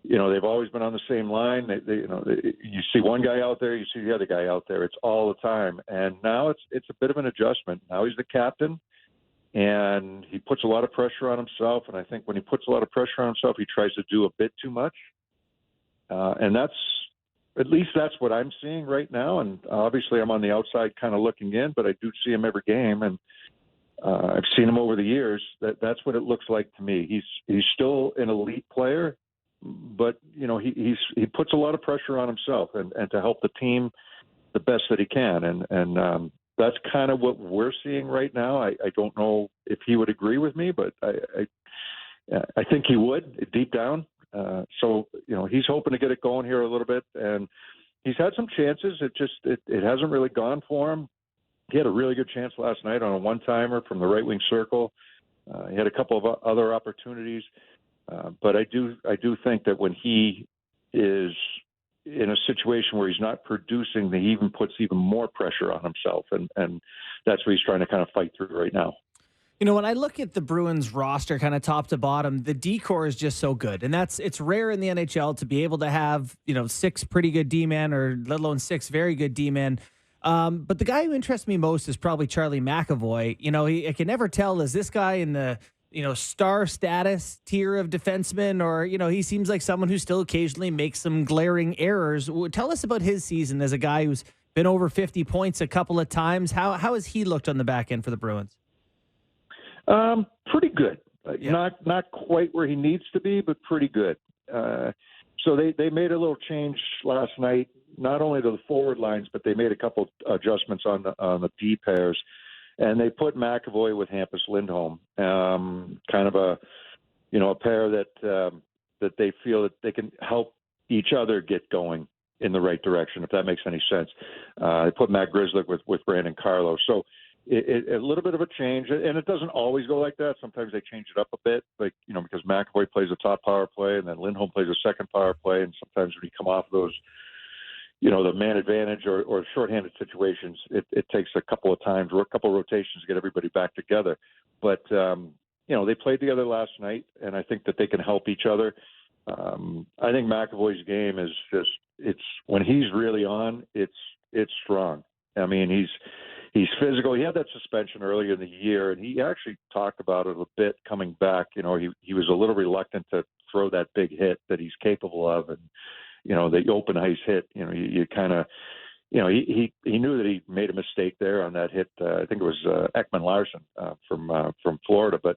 they've always been on the same line. You see one guy out there, you see the other guy out there. It's all the time. And now it's a bit of an adjustment. Now he's the captain, and he puts a lot of pressure on himself. And I think when he puts a lot of pressure on himself, he tries to do a bit too much. And at least that's what I'm seeing right now. And obviously I'm on the outside kind of looking in, but I do see him every game. And I've seen him over the years. That's what it looks like to me. He's still an elite player, but he puts a lot of pressure on himself and to help the team the best that he can, and that's kind of what we're seeing right now. I don't know if he would agree with me, but I think he would deep down. So he's hoping to get it going here a little bit, and he's had some chances. It hasn't really gone for him. He had a really good chance last night on a one-timer from the right wing circle. He had a couple of other opportunities. But I do think that when he is in a situation where he's not producing, that he even puts even more pressure on himself, and that's what he's trying to kind of fight through right now. When I look at the Bruins roster kind of top to bottom, the decor is just so good. And it's rare in the NHL to be able to have, 6 pretty good D-men, or let alone 6 very good D-men. But the guy who interests me most is probably Charlie McAvoy. I can never tell, is this guy in the star status tier of defensemen, or, he seems like someone who still occasionally makes some glaring errors. Tell us about his season as a guy who's been over 50 points a couple of times. How has he looked on the back end for the Bruins? Pretty good. Yeah. Not quite where he needs to be, but pretty good. So they made a little change last night, not only to the forward lines, but they made a couple adjustments on the D pairs. And they put McAvoy with Hampus Lindholm, kind of a a pair that they feel that they can help each other get going in the right direction, if that makes any sense. They put Matt Grzelcyk with Brandon Carlo. So a little bit of a change, and it doesn't always go like that. Sometimes they change it up a bit, because McAvoy plays a top power play, and then Lindholm plays a second power play, and sometimes when you come off those, the man advantage or shorthanded situations, it takes a couple of times or a couple of rotations to get everybody back together. But, they played together last night, and I think that they can help each other. I think McAvoy's game is it's when he's really on, it's strong. I mean, he's physical. He had that suspension earlier in the year, and he actually talked about it a bit coming back. He was a little reluctant to throw that big hit that he's capable of, and the open ice hit. You kind of, he knew that he made a mistake there on that hit. I think it was Ekman Larson from Florida, but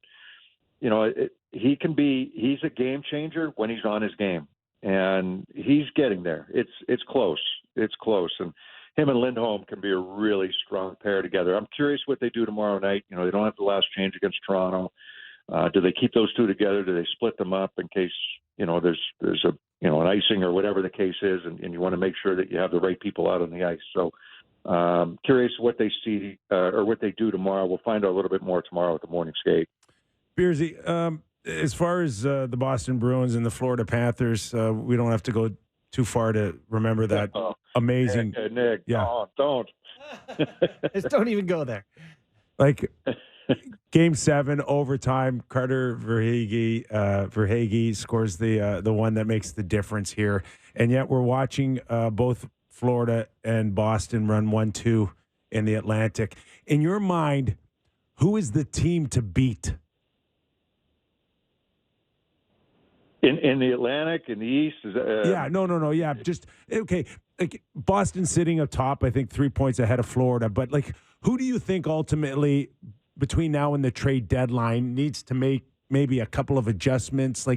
he's a game changer when he's on his game, and he's getting there. It's close. It's close, and him and Lindholm can be a really strong pair together. I'm curious what they do tomorrow night. They don't have the last change against Toronto. Do they keep those two together? Do they split them up in case there's a an icing or whatever the case is, and you want to make sure that you have the right people out on the ice. So curious what they see or what they do tomorrow. We'll find out a little bit more tomorrow at the morning skate. Beersy, as far as the Boston Bruins and the Florida Panthers, we don't have to go too far to remember that amazing. Nick, yeah. Don't. Just don't even go there. Like Game 7, overtime, Carter Verhaeghe scores the one that makes the difference here. And yet we're watching both Florida and Boston run 1-2 in the Atlantic. In your mind, who is the team to beat? In the Atlantic, in the East? No. Yeah, just, okay. Like Boston sitting up top, I think 3 points ahead of Florida. But, who do you think ultimately, between now and the trade deadline, needs to make maybe a couple of adjustments?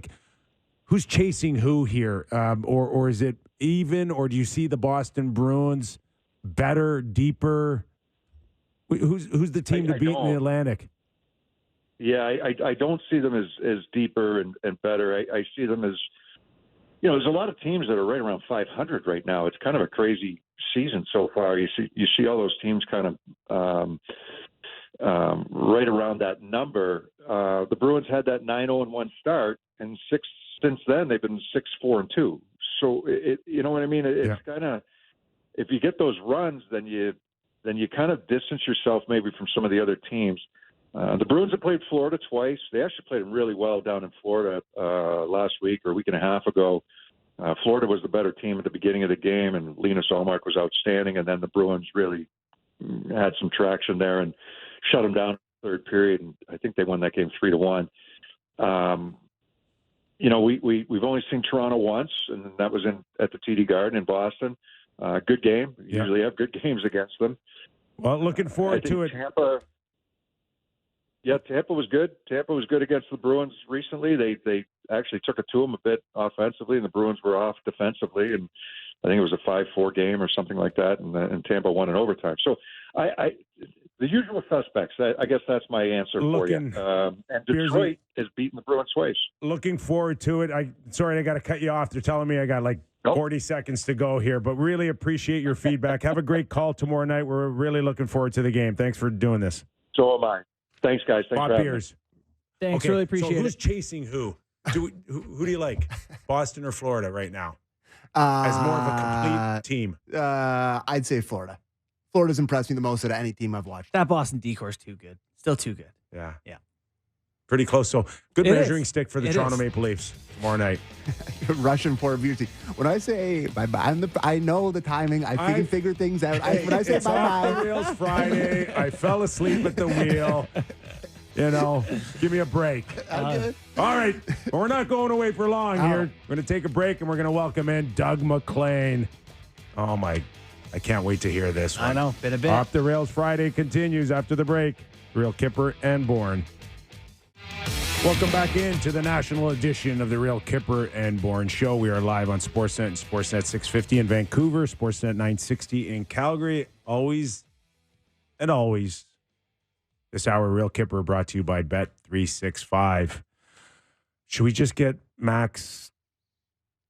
Who's chasing who here? Or is it even? Or do you see the Boston Bruins better, deeper? Who's the team to beat in the Atlantic? Yeah, I don't see them as deeper and better. I see them as, there's a lot of teams that are right around 500 right now. It's kind of a crazy season so far. You see all those teams kind of right around that number. The Bruins had that 9-0-1 start, and since then they've been 6-4-2. So you know what I mean? It's kind of, if you get those runs, then you kind of distance yourself maybe from some of the other teams. The Bruins have played Florida twice. They actually played them really well down in Florida last week or a week and a half ago. Florida was the better team at the beginning of the game, and Linus Ullmark was outstanding. And then the Bruins really had some traction there and shut them down in the third period. And I think they won that game 3-1. We've only seen Toronto once, and that was at the TD Garden in Boston. Good game. Usually have good games against them. Well, looking forward to it. Tampa was good. Tampa was good against the Bruins recently. They actually took it to them a bit offensively, and the Bruins were off defensively. And I think it was a 5-4 game or something like that, and Tampa won in overtime. So the usual suspects. I guess that's my answer for you. And Detroit has beaten the Bruins twice. Looking forward to it. Sorry, I got to cut you off. They're telling me I got 40 seconds to go here, but really appreciate your feedback. Have a great call tomorrow night. We're really looking forward to the game. Thanks for doing this. So am I. Thanks, guys. Thanks Bob for having Beers. me. Thanks, really appreciate it. Who's chasing who? Who do you like, Boston or Florida right now? As more of a complete team. I'd say Florida. Florida's impressed me the most out of any team I've watched. That Boston decore's too good. Still too good. Yeah. Yeah. Pretty close. So good It measuring is. stick for the It Toronto is. Maple Leafs tomorrow night. Russian for beauty. When I say bye-bye, I know the timing. I can figure things out. When I say It's Off the bye-bye. Rails Friday. I fell asleep at the wheel. Give me a break. All right. We're not going away for long here. We're going to take a break, and we're going to welcome in Doug MacLean. Oh, my. I can't wait to hear this one. I know. Been a bit. Off the Rails Friday continues after the break. Real Kyper and Bourne. Welcome back into the national edition of the Real Kyper and Bourne Show. We are live on Sportsnet and Sportsnet 650 in Vancouver, Sportsnet 960 in Calgary. Always and always, this hour, Real Kyper brought to you by Bet365. Should we just get Max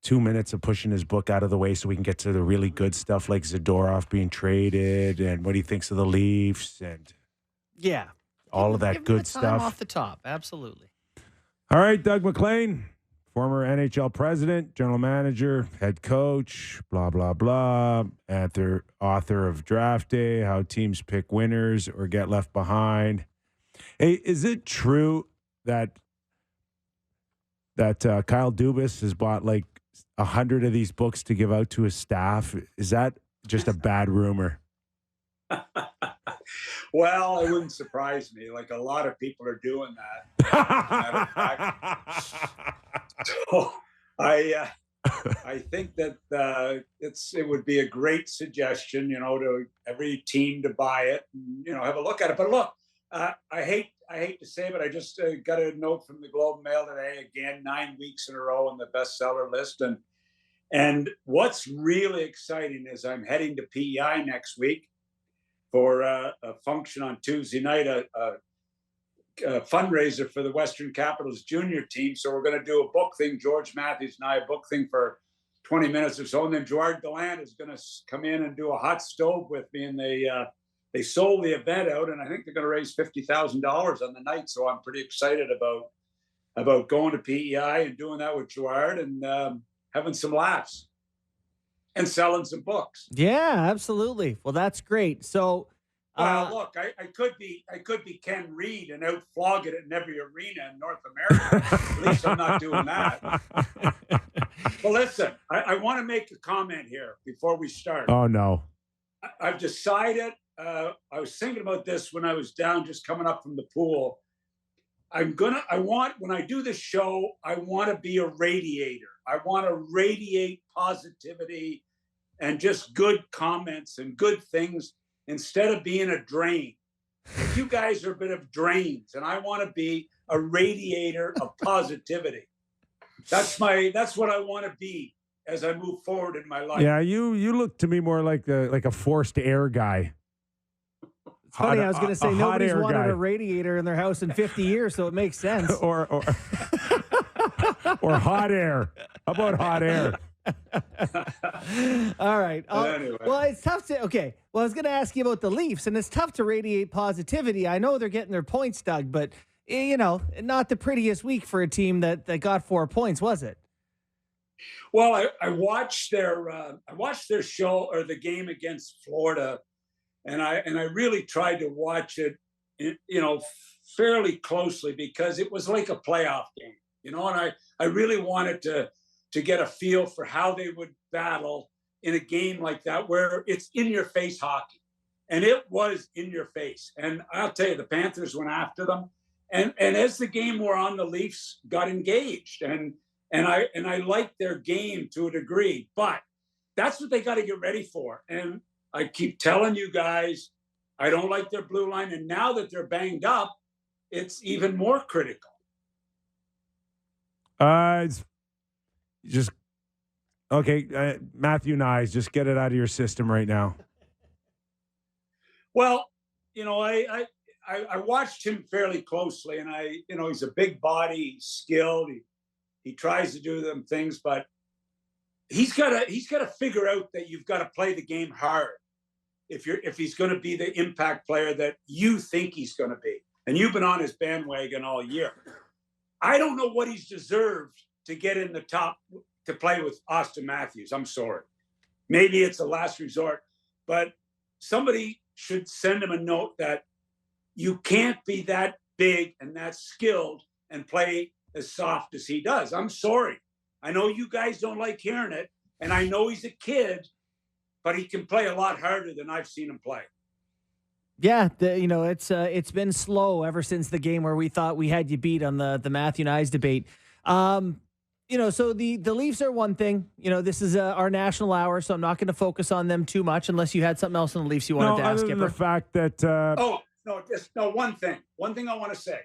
2 minutes of pushing his book out of the way so we can get to the really good stuff like Zadorov being traded and what he thinks of the Leafs and all of that Give him good the time stuff? off the top. Absolutely. All right, Doug MacLean, former NHL president, general manager, head coach, blah, blah, blah, author of Draft Day, How Teams Pick Winners or Get Left Behind. Hey, is it true that Kyle Dubas has bought like 100 of these books to give out to his staff? Is that just a bad rumor? Well, it wouldn't surprise me. Like a lot of people are doing that. Matter of fact. So I think that it would be a great suggestion, to every team to buy it and, have a look at it. But look, I hate to say it, but I just got a note from the Globe and Mail today, again, 9 weeks in a row on the bestseller list. And what's really exciting is I'm heading to PEI next week for a function on Tuesday night, a fundraiser for the Western Capitals junior team. So we're going to do a book thing, George Matthews and I, a book thing for 20 minutes or so. And then Gerard Gallant is going to come in and do a hot stove with me. And they sold the event out, and I think they're going to raise $50,000 on the night. So I'm pretty excited about going to PEI and doing that with Gerard and having some laughs and selling some books. Yeah, absolutely. Well, that's great. So, look, I could be Ken Reed and out flog it in every arena in North America. At least I'm not doing that. But listen, I want to make a comment here before we start. Oh, no. I've decided, I was thinking about this when I was down just coming up from the pool. When I do this show, I want to be a radiator. I want to radiate positivity and just good comments and good things instead of being a drain. You guys are a bit of drains, and I want to be a radiator of positivity. That's what I want to be as I move forward in my life. Yeah, you look to me more like a forced air guy. It's funny, I was going to say nobody's wanted guy. a radiator in their house in 50 years, so it makes sense. or hot air. How about hot air? All right. Anyway. Well, it's tough to. Okay. Well, I was going to ask you about the Leafs, and it's tough to radiate positivity. I know they're getting their points, Doug, but not the prettiest week for a team that got 4 points, was it? Well, I watched their show or the game against Florida, and I really tried to watch it, fairly closely because it was like a playoff game, and I really wanted to get a feel for how they would battle in a game like that where it's in your face hockey, and it was in your face. And I'll tell you, the Panthers went after them, and as the game wore on, the Leafs got engaged, and I liked their game to a degree, but that's what they got to get ready for. And I keep telling you guys, I don't like their blue line. And now that they're banged up, it's even more critical. It's just okay. Matthew Nyes, just get it out of your system right now. Well, I watched him fairly closely, and he's a big body, he's skilled. He tries to do them things, but he's got to figure out that you've got to play the game hard if he's going to be the impact player that you think he's going to be. And you've been on his bandwagon all year. I don't know what he's deserved to get in the top to play with Austin Matthews. I'm sorry. Maybe it's a last resort, but somebody should send him a note that you can't be that big and that skilled and play as soft as he does. I'm sorry. I know you guys don't like hearing it, and I know he's a kid, but he can play a lot harder than I've seen him play. Yeah, it's been slow ever since the game where we thought we had you beat on the Matthew Nyes debate. So the Leafs are one thing. This is our national hour, so I'm not going to focus on them too much unless you had something else on the Leafs you wanted to ask, other than Kyper. the fact that one thing. One thing I want to say.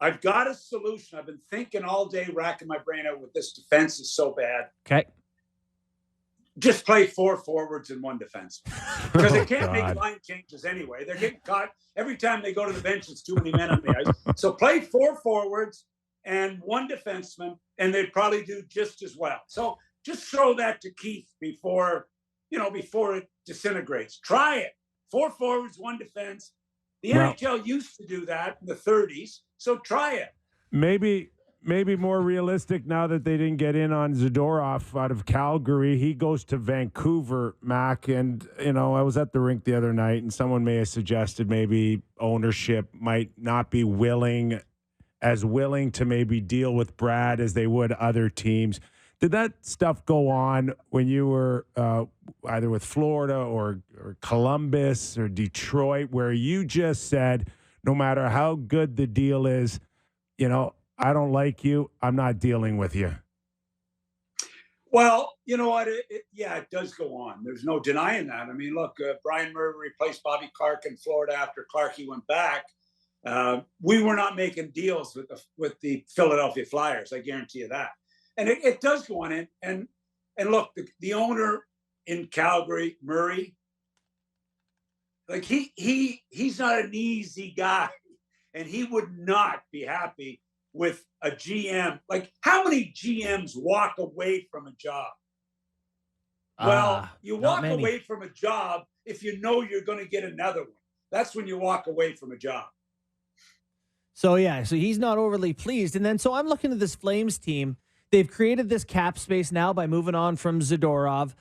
I've got a solution. I've been thinking all day, racking my brain out with this defense is so bad. Okay. Just play 4 forwards and 1 defense. Because they can't make line changes anyway. They're getting caught. Every time they go to the bench, it's too many men on the ice. So play 4 forwards and one defenseman, and they'd probably do just as well. So just throw that to Keith before it disintegrates. Try it. 4 forwards, 1 defense. The NHL used to do that in the 30s, so try it. Maybe more realistic now that they didn't get in on Zadorov out of Calgary. He goes to Vancouver, Mac. And, I was at the rink the other night, and someone may have suggested maybe ownership might not be willing to maybe deal with Brad as they would other teams. Did that stuff go on when you were either with Florida or Columbus or Detroit, where you just said, no matter how good the deal is, I don't like you, I'm not dealing with you? Well, you know what? It does go on. There's no denying that. I mean, look, Brian Murray replaced Bobby Clark in Florida after Clarkie went back. We were not making deals with the Philadelphia Flyers. I guarantee you that. And it does go on. And look, the owner in Calgary, Murray, like he's not an easy guy, and he would not be happy with a GM. Like, how many GMs walk away from a job? Well, you walk away from a job if you know you're going to get another one. That's when you walk away from a job. So he's not overly pleased. And then, so I'm looking at this Flames team. They've created this cap space now by moving on from Zadorov.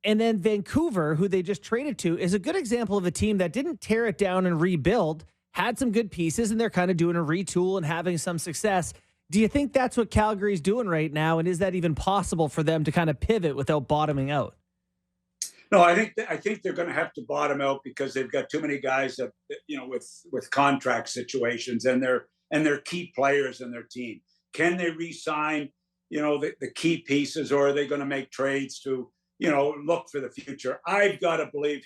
And then Vancouver, who they just traded to, is a good example of a team that didn't tear it down and rebuild, had some good pieces, and they're kind of doing a retool and having some success. Do you think that's what Calgary's doing right now? And is that even possible for them to kind of pivot without bottoming out? No, I think they're going to have to bottom out because they've got too many guys that, with contract situations, and they're key players in their team. Can they re-sign, the key pieces, or are they going to make trades to, look for the future? I've got to believe,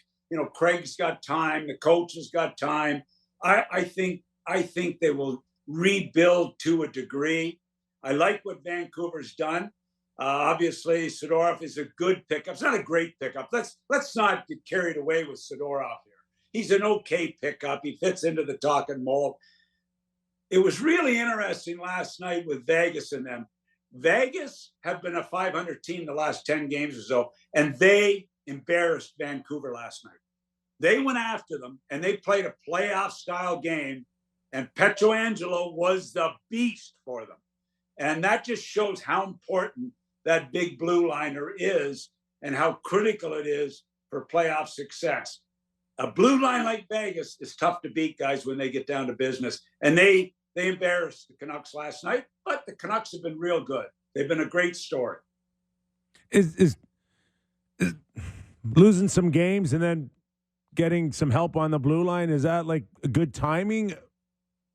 Craig's got time, the coach has got time. I think they will rebuild to a degree. I like what Vancouver's done. Obviously, Zadorov is a good pickup. It's not a great pickup. Let's not get carried away with Zadorov here. He's an okay pickup. He fits into the talking mold. It was really interesting last night with Vegas and them. Vegas have been a 500 team the last 10 games or so, and they embarrassed Vancouver last night. They went after them, and they played a playoff-style game, and Pietrangelo was the beast for them. And that just shows how important that big blue liner is and how critical it is for playoff success. A blue line like Vegas is tough to beat, guys, when they get down to business. And they embarrassed the Canucks last night, but the Canucks have been real good. They've been a great story. Is losing some games and then getting some help on the blue line, is that like a good timing?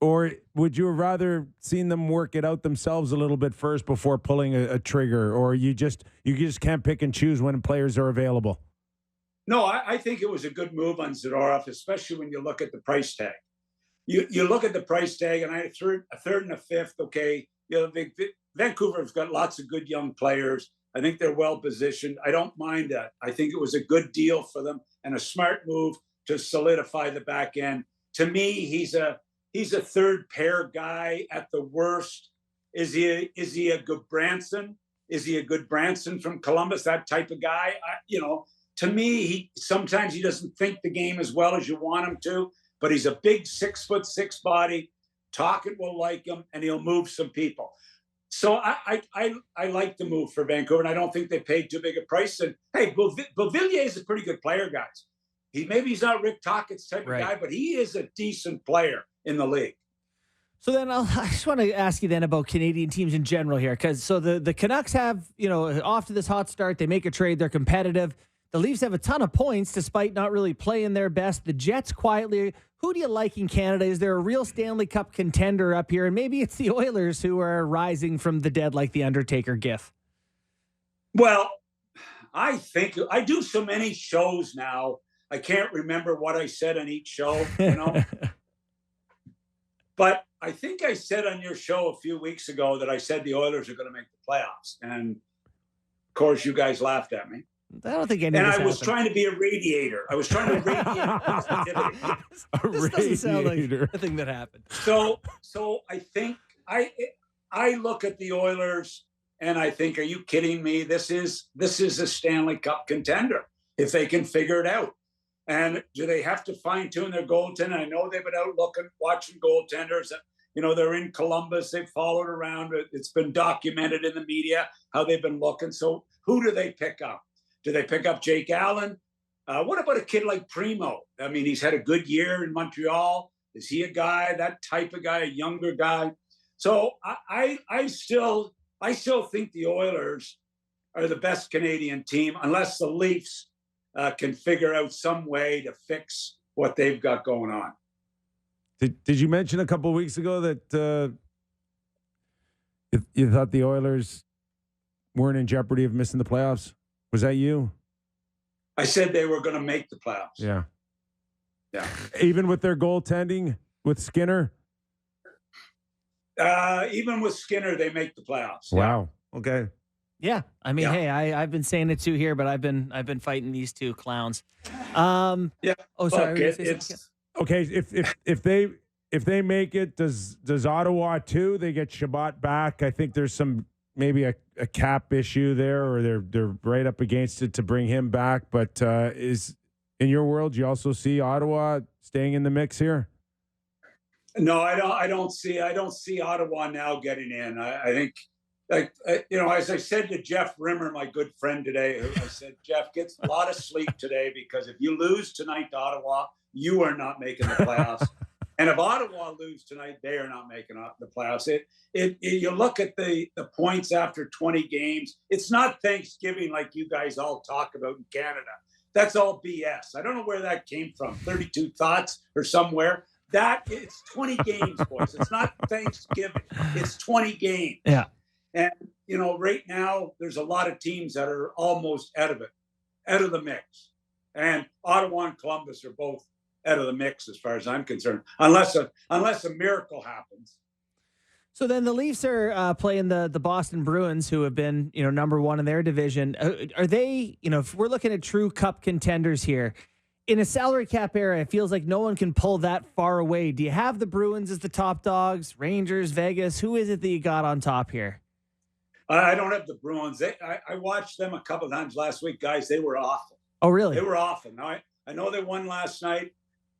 Or would you have rather seen them work it out themselves a little bit first before pulling a trigger? Or you just can't pick and choose when players are available? No, I think it was a good move on Zadorov, especially when you look at the price tag. You look at the price tag, and a third and a fifth. Okay, Vancouver's got lots of good young players. I think they're well positioned. I don't mind that. I think it was a good deal for them and a smart move to solidify the back end. To me, he's a third pair guy at the worst. Is he a good Branson? Is he a good Branson from Columbus? That type of guy. To me, sometimes he doesn't think the game as well as you want him to. But he's a big 6'6" body. Tocchet will like him, and he'll move some people. So I like the move for Vancouver, and I don't think they paid too big a price. And hey, Beauvillier is a pretty good player, guys. He's not Rick Tocchet's type of guy, but he is a decent player in the league. So then I just want to ask you then about Canadian teams in general here, because the Canucks have, off to this hot start. They make a trade. They're competitive. The Leafs have a ton of points despite not really playing their best. The Jets quietly. Who do you like in Canada? Is there a real Stanley Cup contender up here? And maybe it's the Oilers who are rising from the dead like the Undertaker gif. Well, I think I do so many shows now. I can't remember what I said on each show, But I think I said on your show a few weeks ago that I said the Oilers are going to make the playoffs. And, of course, you guys laughed at me. I don't think any and of this I was happened. trying to be a radiator. I was trying to radiate positivity. This doesn't sound like the thing that happened. So I think I look at the Oilers and I think, are you kidding me? This is a Stanley Cup contender if they can figure it out. And do they have to fine tune their goaltending? I know they've been out watching goaltenders. They're in Columbus. They've followed around. It's been documented in the media how they've been looking. So who do they pick up? Do they pick up Jake Allen? What about a kid like Primo? I mean, he's had a good year in Montreal. Is he a guy, that type of guy, a younger guy? So I still think the Oilers are the best Canadian team, unless the Leafs can figure out some way to fix what they've got going on. Did you mention a couple of weeks ago that you thought the Oilers weren't in jeopardy of missing the playoffs? Was that you? I said they were going to make the playoffs. Yeah. Yeah. Even with their goaltending with Skinner? Even with Skinner, they make the playoffs. Wow. Yeah. Okay. Yeah. I mean, hey, I've been saying it too here, but I've been fighting these two clowns. Yeah. Oh, sorry. Okay. If they make it, does Ottawa too? They get Shabbat back. I think there's maybe a cap issue there, or they're right up against it to bring him back. But is in your world, you also see Ottawa staying in the mix here? No, I don't see Ottawa now getting in. I think, as I said to Jeff Rimmer, my good friend today, I said, Jeff, get a lot of sleep today, because if you lose tonight to Ottawa, you are not making the playoffs. And if Ottawa lose tonight, they are not making the playoffs. You look at the points after 20 games. It's not Thanksgiving like you guys all talk about in Canada. That's all BS. I don't know where that came from. 32 Thoughts or somewhere. It's 20 games, boys. It's not Thanksgiving. It's 20 games. Yeah. And, right now there's a lot of teams that are almost out of the mix. And Ottawa and Columbus are both out of the mix as far as I'm concerned, unless a miracle happens. So then the Leafs are playing the Boston Bruins, who have been, number one in their division. Are they, if we're looking at true cup contenders here, in a salary cap era, it feels like no one can pull that far away. Do you have the Bruins as the top dogs, Rangers, Vegas? Who is it that you got on top here? I don't have the Bruins. I watched them a couple of times last week, guys. They were awful. Oh, really? They were awful. Now, I know they won last night,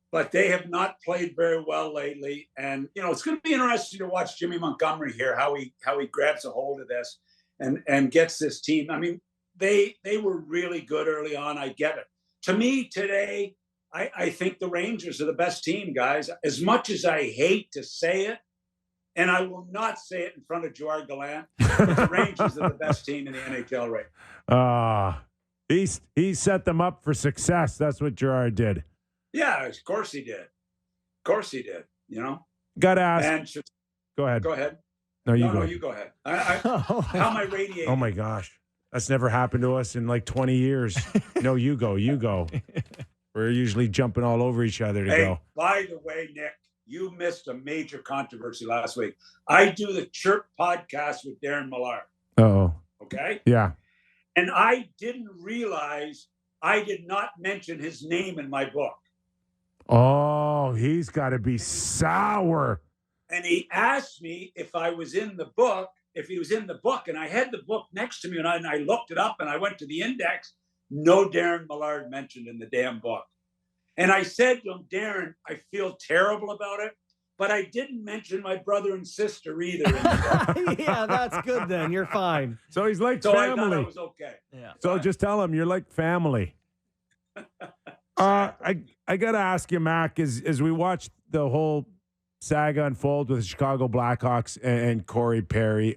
but they have not played very well lately. And, it's going to be interesting to watch Jimmy Montgomery here, how he grabs a hold of this and gets this team. I mean, they were really good early on. I get it. To me today, I think the Rangers are the best team, guys. As much as I hate to say it, and I will not say it in front of Gerard Gallant, but the Rangers are the best team in the NHL right now. He set them up for success. That's what Gerard did. Yeah, of course he did. Of course he did. Got to ask. Go ahead. Go ahead. No, you go. No, you go ahead. How am I radiating? Oh my gosh. That's never happened to us in like 20 years. No, you go. We're usually jumping all over each other to go. By the way, Nick, you missed a major controversy last week. I do the Chirp podcast with Darren Millard. Oh. Okay? Yeah. And I didn't realize I did not mention his name in my book. Oh, he's got to be sour. And he asked me if I was in the book, if he was in the book, and I had the book next to me, and I looked it up, and I went to the index. No Darren Millard mentioned in the damn book. And I said to him, Darren, I feel terrible about it, but I didn't mention my brother and sister either in the book. Yeah, that's good then. You're fine. So he's like so family. I thought it was okay. Yeah. So just tell him you're like family. I got to ask you, Mac, as we watch the whole saga unfold with the Chicago Blackhawks and Corey Perry,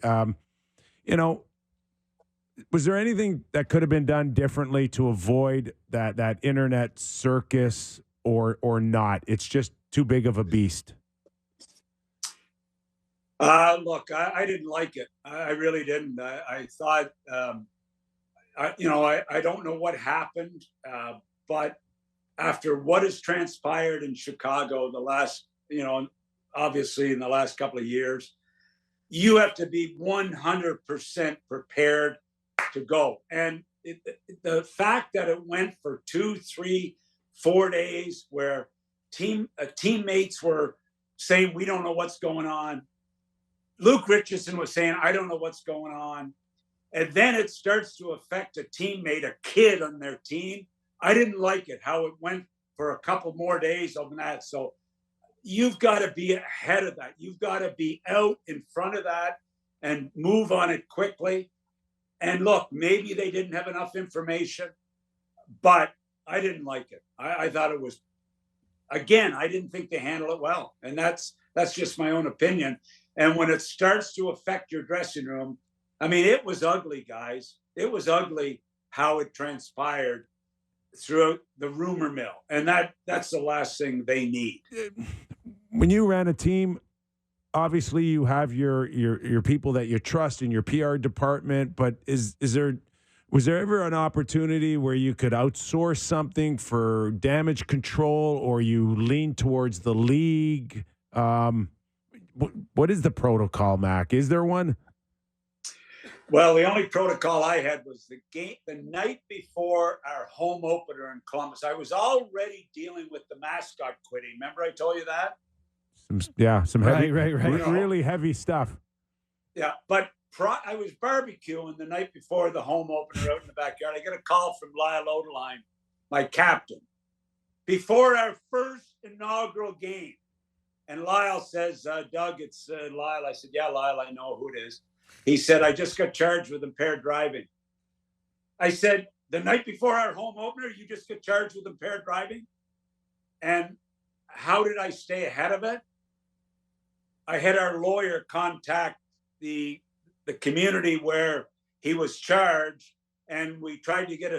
was there anything that could have been done differently to avoid that internet circus or not? It's just too big of a beast. Look, I didn't like it. I really didn't. I thought, I don't know what happened, but after what has transpired in Chicago the last, obviously in the last couple of years, you have to be 100% prepared to go. And the fact that it went for 2, 3, 4 days where teammates were saying, we don't know what's going on. Luke Richardson was saying, I don't know what's going on. And then it starts to affect a teammate, a kid on their team. I didn't like it, how it went for a couple more days of that. So you've got to be ahead of that. You've got to be out in front of that and move on it quickly. And look, maybe they didn't have enough information, but I didn't like it. I thought it was, again, I didn't think they handled it well. And that's just my own opinion. And when it starts to affect your dressing room, I mean, it was ugly, guys. It was ugly how it transpired throughout the rumor mill. And that's the last thing they need. When you ran a team, obviously you have your people that you trust in your PR department, but was there ever an opportunity where you could outsource something for damage control, or you lean towards the league? What is the protocol, Mac? Is there one? Well, the only protocol I had was the night before our home opener in Columbus. I was already dealing with the mascot quitting. Remember I told you that? Some heavy, right. really heavy stuff. Yeah, but I was barbecuing the night before the home opener out in the backyard. I get a call from Lyle Odeline, my captain, before our first inaugural game. And Lyle says, Doug, it's Lyle. I said, yeah, Lyle, I know who it is. He said, I just got charged with impaired driving. I said, the night before our home opener, you just got charged with impaired driving? And how did I stay ahead of it? I had our lawyer contact the community where he was charged, and we tried to get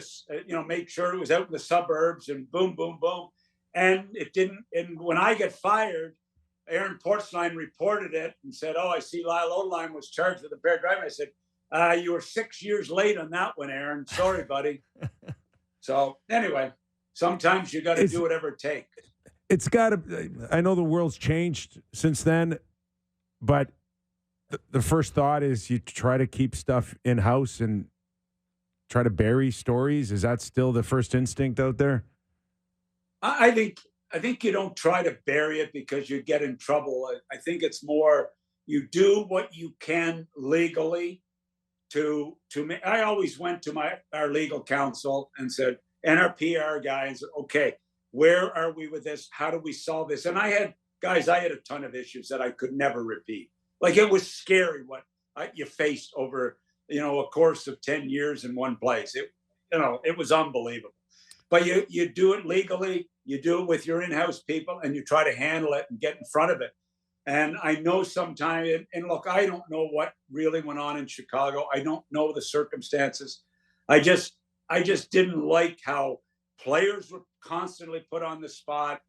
make sure it was out in the suburbs, and boom, boom, boom. And it didn't. And when I got fired, Aaron Portzline reported it and said, oh, I see Lyle Odeline was charged with impaired driving. I said, you were 6 years late on that one, Aaron. Sorry, buddy. So anyway, sometimes you got to do whatever it takes. It's got to, I know the world's changed since then, but the first thought is you try to keep stuff in-house and try to bury stories. Is that still the first instinct out there? I think you don't try to bury it because you get in trouble. I think it's more you do what you can legally to make. I always went to our legal counsel and said, and our PR guys, okay, where are we with this? How do we solve this? And I had a ton of issues that I could never repeat. Like, it was scary what you faced over, a course of 10 years in one place. It was unbelievable. But you do it legally, you do it with your in-house people, and you try to handle it and get in front of it. And I know sometimes, and look, I don't know what really went on in Chicago. I don't know the circumstances. I just didn't like how players were constantly put on the spot.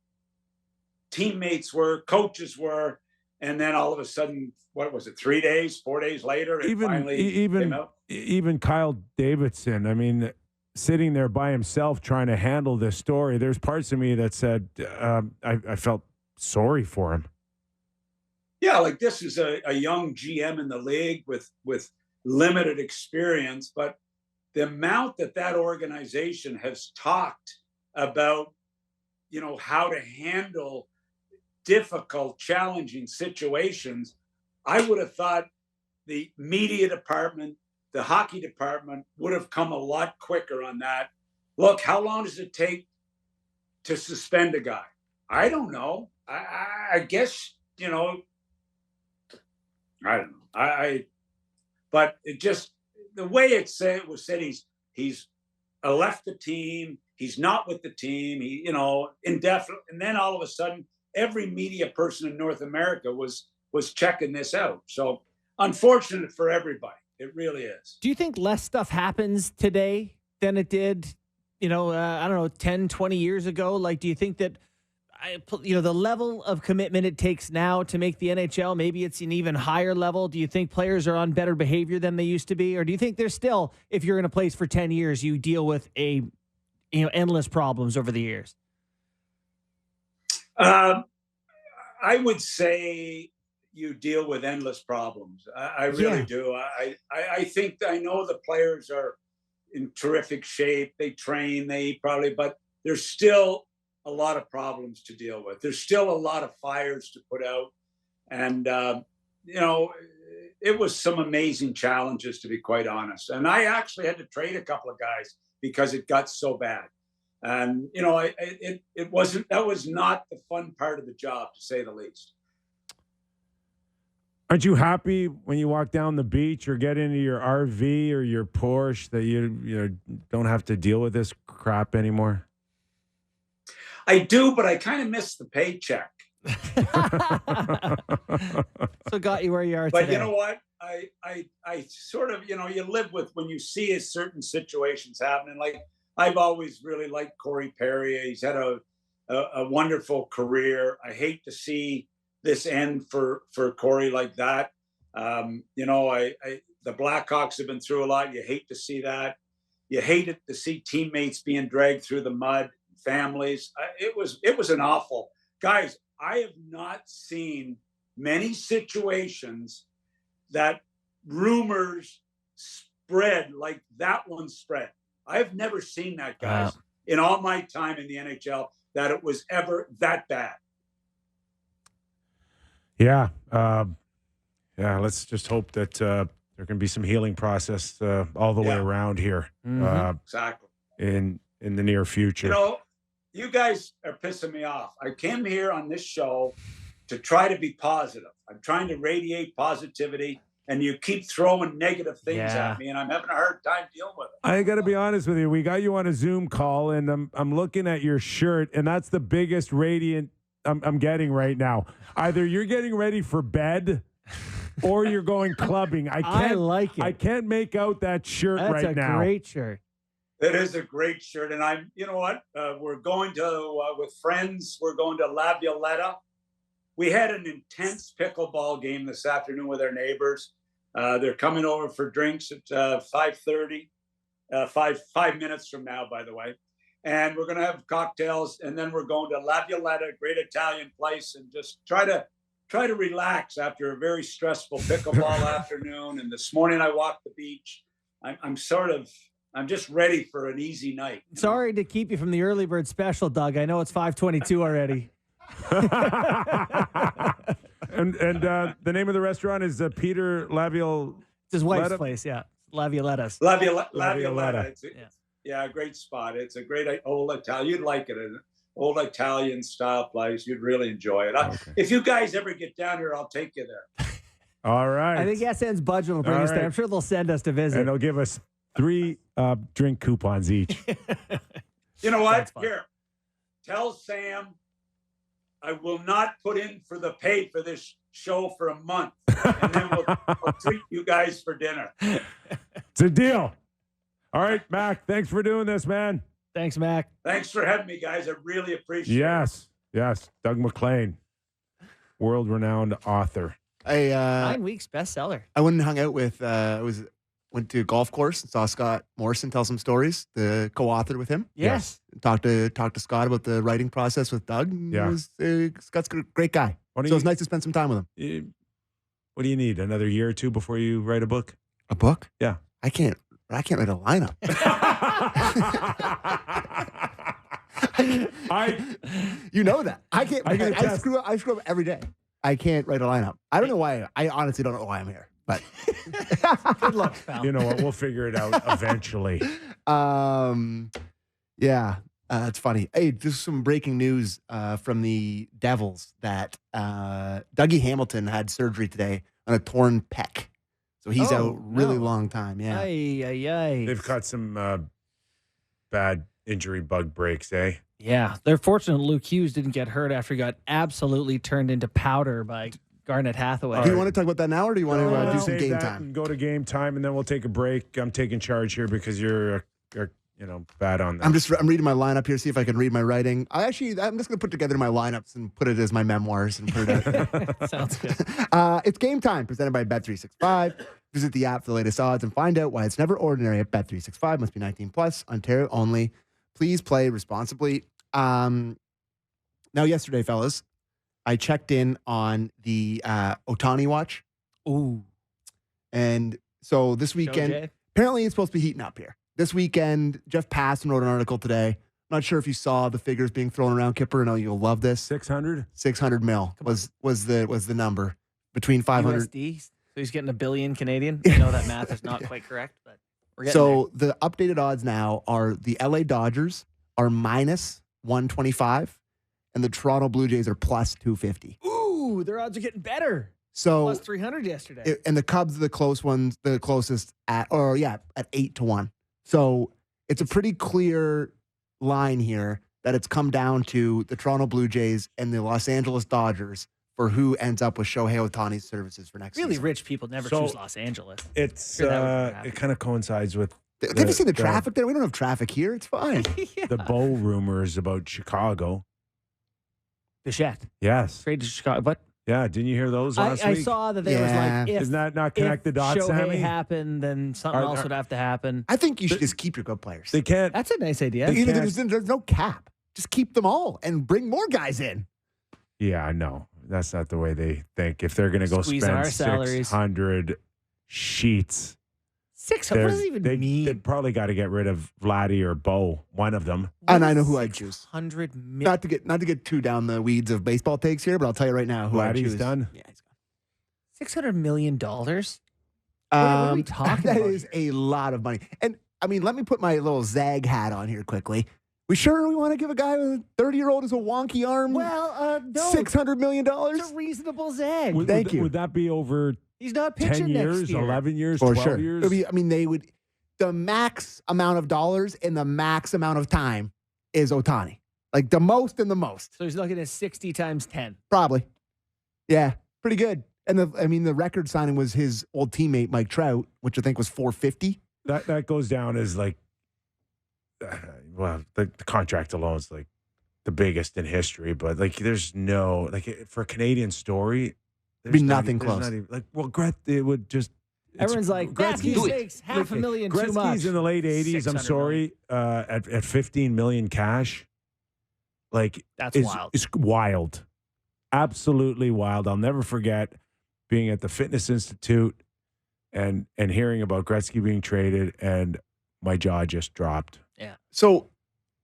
Teammates were, coaches were, and then all of a sudden, what was it, 3 days, 4 days later, it finally came out. Even Kyle Davidson, I mean, sitting there by himself trying to handle this story, there's parts of me that said I felt sorry for him. Yeah, like, this is a young GM in the league with limited experience, but the amount that organization has talked about, how to handle difficult, challenging situations, I would have thought the media department, the hockey department would have come a lot quicker on that. Look, how long does it take to suspend a guy? I don't know. I guess, I don't know. But it just, the way it was said, he's left the team. He's not with the team. He, indefinite. And then all of a sudden, every media person in North America was checking this out. So unfortunate for everybody. It really is. Do you think less stuff happens today than it did, I don't know, 10, 20 years ago? Like, do you think that, the level of commitment it takes now to make the NHL, maybe it's an even higher level? Do you think players are on better behavior than they used to be? Or do you think there's still, if you're in a place for 10 years, you deal with endless problems over the years? I would say you deal with endless problems. I really do. I think, I know the players are in terrific shape. They train, but there's still a lot of problems to deal with. There's still a lot of fires to put out. And, it was some amazing challenges, to be quite honest. And I actually had to trade a couple of guys because it got so bad. And it wasn't. That was not the fun part of the job, to say the least. Aren't you happy when you walk down the beach or get into your RV or your Porsche that you don't have to deal with this crap anymore? I do, but I kind of miss the paycheck. So got you where you are But today. you know what? I sort of, you live with when you see certain situations happening. Like, I've always really liked Corey Perry. He's had a wonderful career. I hate to see this end for Corey like that. The Blackhawks have been through a lot. You hate to see that. You hate it to see teammates being dragged through the mud, families. It was an awful. Guys, I have not seen many situations that rumors spread like that one spread. I have never seen that, guys, in all my time in the NHL, that it was ever that bad. Yeah. Let's just hope that there can be some healing process all the way around here. Exactly. In the near future. You guys are pissing me off. I came here on this show to try to be positive. I'm trying to radiate positivity, and you keep throwing negative things at me, and I'm having a hard time dealing with it. I got to be honest with you. We got you on a Zoom call, and I'm looking at your shirt, and that's the biggest radiant I'm getting right now. Either you're getting ready for bed or you're going clubbing. I like it. I can't make out that shirt That's right now. That's a great shirt. It is a great shirt. And you know what? We're going to, with friends, we're going to La Violetta. We had an intense pickleball game this afternoon with our neighbors. They're coming over for drinks at 5:30, 5 minutes from now, by the way. And we're going to have cocktails. And then we're going to La Violetta, great Italian place, and just try to relax after a very stressful pickleball afternoon. And this morning I walked the beach. I'm just ready for an easy night. Sorry to keep you from the early bird special, Doug. I know it's 5:22 already. And the name of the restaurant is Peter Lavioletta. It's his wife's place, yeah. La Violetta's. La Violetta. Yeah, a great spot. It's a great old Italian. You'd like it. An old Italian style place. You'd really enjoy it. Okay. If you guys ever get down here, I'll take you there. All right. I think SN's budget will bring us there. I'm sure they'll send us to visit. And they'll give us 3 drink coupons each. You know what? Here, tell Sam I will not put in for the pay for this show for a month, and then we'll treat you guys for dinner. It's a deal. All right, Mac, thanks for doing this, man. Thanks, Mac. Thanks for having me, guys. I really appreciate it. Yes. Doug MacLean, world-renowned author. 9 weeks bestseller. I went and hung out with, went to a golf course and saw Scott Morrison tell some stories, the co-author with him. Yes. Talked to Scott about the writing process with Doug. Yeah. Scott's a great guy. So it's nice to spend some time with him. What do you need? Another year or two before you write a book? A book? Yeah. I can't write a lineup. You know that. I can't. I screw up every day. I can't write a lineup. I don't know why. I honestly don't know why I'm here. But good luck, pal. You know what? We'll figure it out eventually. Yeah. It's funny. Hey, just some breaking news from the Devils that Dougie Hamilton had surgery today on a torn pec. So he's out really long time. Yeah. They've got some bad injury bug breaks, eh? Yeah. They're fortunate Luke Hughes didn't get hurt after he got absolutely turned into powder by Garnet Hathaway. Do you want to talk about that now, or do you want to do some game time? And go to game time, and then we'll take a break. I'm taking charge here because you're bad on that. I'm reading my lineup here, see if I can read my writing. I'm just going to put together my lineups and put it as my memoirs and put it out there. Sounds good. It's game time, presented by Bet365. Visit the app for the latest odds and find out why it's never ordinary at Bet365. Must be 19 plus, Ontario only. Please play responsibly. Now, yesterday, fellas, I checked in on the Ohtani watch. Ooh. And so this weekend, apparently it's supposed to be heating up here. This weekend, Jeff Passan wrote an article today. I'm not sure if you saw the figures being thrown around, Kyper. I know you'll love this. 600 mil was the number. Between 500. USD? So he's getting $1 billion Canadian. I know that math is not quite correct, but we're getting So the updated odds now are the LA Dodgers are minus 125, and the Toronto Blue Jays are plus 250. there. Ooh, their odds are getting better. So Plus 300 yesterday. and the Cubs are the closest at 8-1. So it's a pretty clear line here that it's come down to the Toronto Blue Jays and the Los Angeles Dodgers for who ends up with Shohei Ohtani's services for next Really season. rich people never So, choose Los Angeles. It's Sure, that would never happen. it kind of coincides with Have you seen the traffic there? We don't have traffic here. It's fine. the Bo rumors about Chicago. Bichette. Yes. Trade to Chicago. But Yeah. Didn't you hear those last I week? saw that there was like, if, Isn't that not connect the if dots, Shohei Sammy? happened, then something else would have to happen. I think you should just keep your good players. They can't. That's a nice idea. They There's no cap. Just keep them all and bring more guys in. Yeah, I know. That's not the way they think. If they're going to go Squeezing our spend salaries. 600 sheets, 600. What does it even they mean? probably got to get rid of Vladdy or Bo, one of them. And I know who I'd choose. 100 million. Not to get too down the weeds of baseball takes here, but I'll tell you right now who I'd Vladdy's choose. done. Yeah, he's $600 million? gone. What are we talking that about is here? a lot of money. And I mean, let me put my little Zag hat on here quickly. We sure we want to give a guy with a 30-year-old as a wonky arm Well, no. $600 million? It's a reasonable zag. Thank you. Would that be over He's not 10 pitching years, next year. 11 years, For 12 sure. years? It'll be, I mean, they would. The max amount of dollars and the max amount of time is Ohtani. Like the most and the most. So he's looking at 60 times 10. Probably. Yeah, pretty good. And the record signing was his old teammate Mike Trout, which I think was $450. That goes down as like, well, the contract alone is like the biggest in history, but like there's no, like for a Canadian story, It'd be there's nothing there's close. Even, like, well, it would just. Everyone's like, Gretzky makes $500,000 too much. Gretzky's in the late 80s, I'm 600 sorry, at 15 million cash. Like, That's wild. It's wild. Absolutely wild. I'll never forget being at the Fitness Institute and hearing about Gretzky being traded, and my jaw just dropped. Yeah. So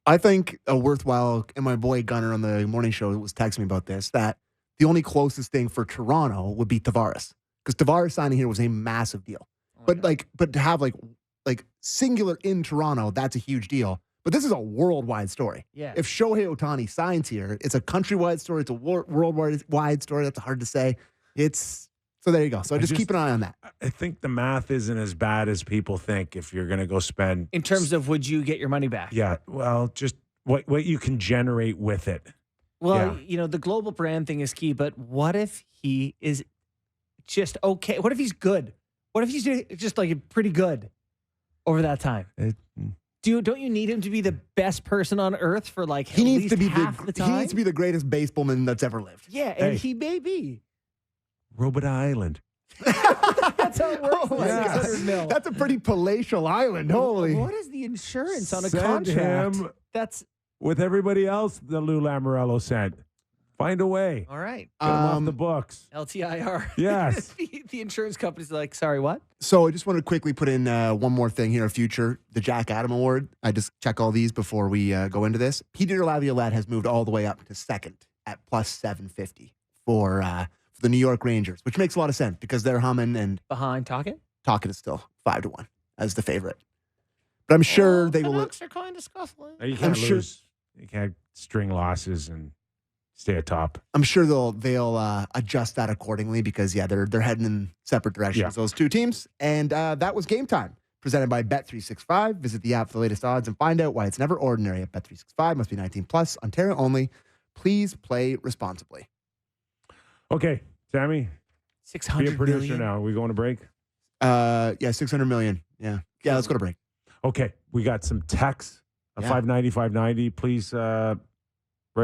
I think a worthwhile, and my boy Gunner on the morning show was texting me about this, that the only closest thing for Toronto would be Tavares. Because Tavares signing here was a massive deal. But to have like singular in Toronto, that's a huge deal. But this is a worldwide story. Yeah. If Shohei Ohtani signs here, it's a countrywide story. It's a worldwide story. That's hard to say. So there you go. So just keep an eye on that. I think the math isn't as bad as people think if you're going to go spend. In terms of would you get your money back? Yeah. Well, just what you can generate with it. Well, Yeah. the global brand thing is key, but what if he is just okay? What if he's good? What if he's just like pretty good over that time? Don't you need him to be the best person on earth for like He at needs least to be half the time? He needs to be the greatest baseballman that's ever lived. Yeah, Hey. and he may be. Robot Island. That's how it works. Oh my Yeah. God. 600 mil. That's a pretty palatial island. Holy. What is the insurance on a Send contract? him That's with everybody else that Lou Lamoriello sent. Find a way. all right. Get him off the books. LTIR. Yes. the insurance company's like, sorry, what? So I just want to quickly put in one more thing here, future, the Jack Adam Award. I just check all these before we go into this. Peter Laviolette has moved all the way up to second at plus 750 for the New York Rangers, which makes a lot of sense because they're humming and Behind talking? Talking is still 5-1 as the favorite. But I'm sure they will. Canucks are kind of scuffling. You can't sure- lose. You can't string losses and stay atop. I'm sure they'll adjust that accordingly because they're heading in separate directions. Yeah. Those two teams, and that was Game Time, presented by Bet365. Visit the app for the latest odds and find out why it's never ordinary at Bet365. Must be 18 plus. Ontario only. Please play responsibly. Okay, Sammy, be a 600 producer million. now. Are we going to break? 600 million. Yeah. Let's go to break. Okay, we got some texts. Yeah. 590. Please write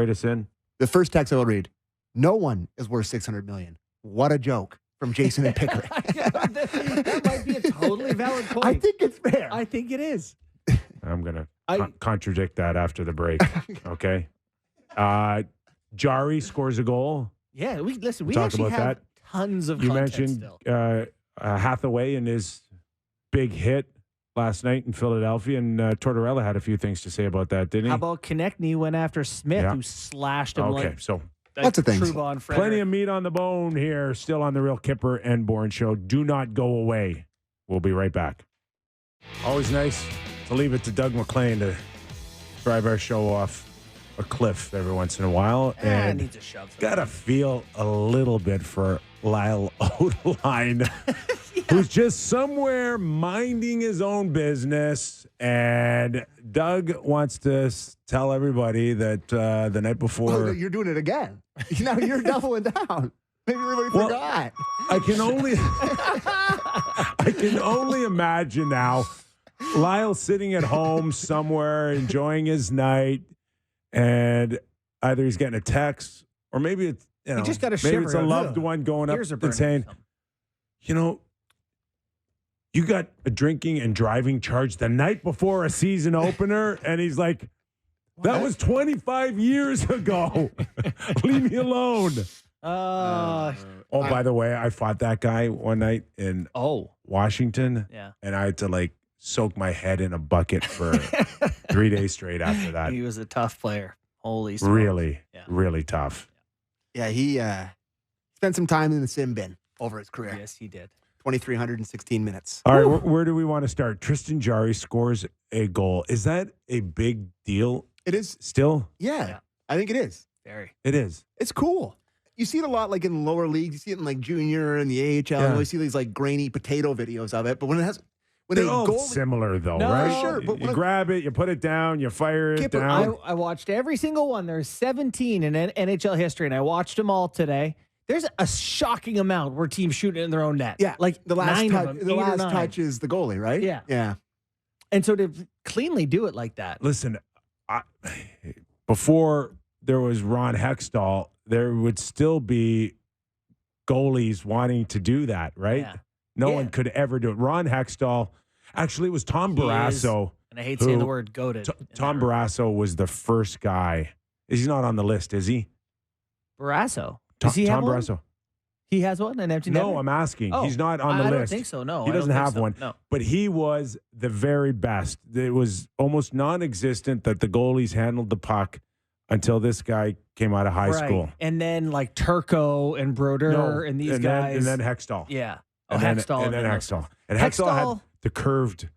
us in. The first text I will read. No one is worth 600 million. What a joke from Jason and Pickering. that might be a totally valid point. I think it's fair. I think it is. I'm going to contradict that after the break. Okay. Jari scores a goal. Yeah, we Talk actually about have that. tons of You content mentioned still. Hathaway and his big hit last night in Philadelphia, and Tortorella had a few things to say about that, didn't he? How about Konechny went after Smith, Yeah. who slashed him Okay, like so Lots of things. Trubon, Frederick. Plenty of meat on the bone here, still on the Real Kyper and Bourne Show. Do not go away. We'll be right back. Always nice to leave it to Doug MacLean to drive our show off a cliff every once in a while. And needs a shove. gotta feel a little bit for Lyle Odeline, who's just somewhere minding his own business. And Doug wants to tell everybody that the night before... Oh, you're doing it again. Now you're doubling down. Maybe everybody forgot. I can only imagine now Lyle sitting at home somewhere enjoying his night, and either he's getting a text or maybe it's He just got a maybe shiver. it's a loved one going up Ears are and burning saying, or something. you know, you got a drinking and driving charge the night before a season opener, and he's like, that was 25 years ago. Leave me alone. Oh, by the way, I fought that guy one night in Washington. Yeah. And I had to soak my head in a bucket for 3 days straight after that. He was a tough player. Holy smokes. Really tough. Yeah, he spent some time in the sim bin over his career. Yes, he did. 2,316 minutes. All right, where do we want to start? Tristan Jarry scores a goal. Is that a big deal? It is. Still? Yeah, I think it is. Very. It is. It's cool. You see it a lot in lower leagues. You see it in junior and the AHL. Yeah. You see these grainy potato videos of it. But when They're a all goal similar, though, No, right? sure, but you grab it, you put it down, you fire it Kipper, down. I watched every single one. There's 17 in NHL history, and I watched them all today. There's a shocking amount where teams shoot it in their own net. Yeah, the last touch. The last touch is the goalie, right? Yeah. Yeah. And so to cleanly do it like that. Listen, before there was Ron Hextall, there would still be goalies wanting to do that, right? Yeah. No one could ever do it. Ron Hextall, actually, it was Tom Barrasso. And I hate saying the word goated. Tom Barrasso was the first guy. He's not on the list, is he? Barrasso. Tom have one? Barrasso. He has one? An empty No, netter? I'm asking. Oh, He's not on the I list. don't think so, no. He I don't doesn't think have so, one. no. But he was the very best. It was almost non-existent that the goalies handled the puck until this guy came out of high school. And then Turco and Brodeur and these guys. And then Hextall. Yeah. Hextall. And then Hextall. And Hextall had the curved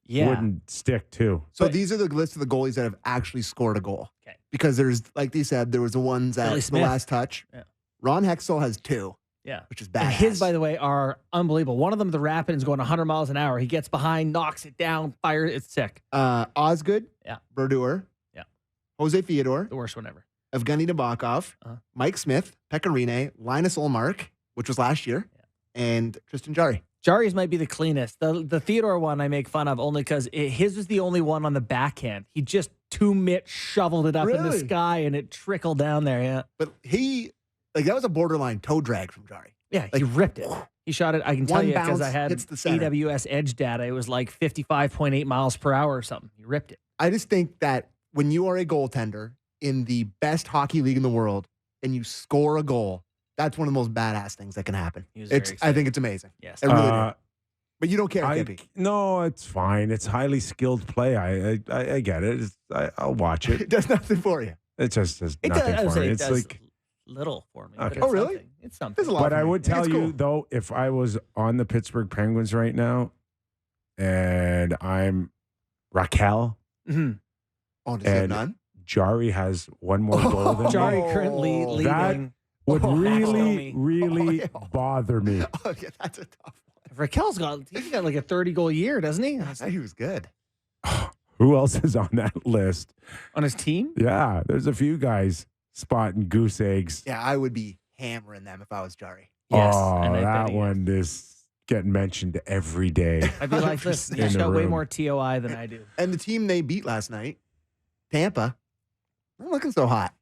wooden stick, too. So these are the list of the goalies that have actually scored a goal. Okay. Because there's, like they said, there was the ones at the last touch. Yeah. Ron Hextall has 2. Yeah. Which is bad. And his, by the way, are unbelievable. One of them, the Rapids, going 100 miles an hour. He gets behind, knocks it down, fires. It's sick. Osgood. Yeah. Brodeur. Yeah. Jose Theodore. The worst one ever. Evgeny Nabokov. Mike Smith. Pecorine. Linus Ullmark, which was last year. Yeah. And Tristan Jarry. Jarry's might be the cleanest. The Theodore one I make fun of only because his was the only one on the backhand. He just 2-mitt shoveled it up in the sky and it trickled down there. Yeah. But that was a borderline toe drag from Jarry. Yeah, he ripped it. He shot it. I can tell you because I had center. AWS Edge data. It was 55.8 miles per hour or something. He ripped it. I just think that when you are a goaltender in the best hockey league in the world and you score a goal, that's one of the most badass things that can happen. I think it's amazing. Yes. I really do. But you don't care, Kippy. No, it's fine. It's highly skilled play. I get it. I'll watch it. It does nothing for you. It just does nothing for me. It's little for me. Okay. But really? It's something. But I would tell you, though, if I was on the Pittsburgh Penguins right now and I'm Raquel and Jarry has one more goal than Jarry currently leading. That would really bother me. Okay, that's a tough one. Raquel's got a 30-goal year, doesn't he? He was good. Who else is on that list? On his team? Yeah, there's a few guys spotting goose eggs. Yeah, I would be hammering them if I was Jarry. Yes. Oh, that one is getting mentioned every day. I'd be like, listen, you got way more TOI than I do. And the team they beat last night, Tampa, not looking so hot.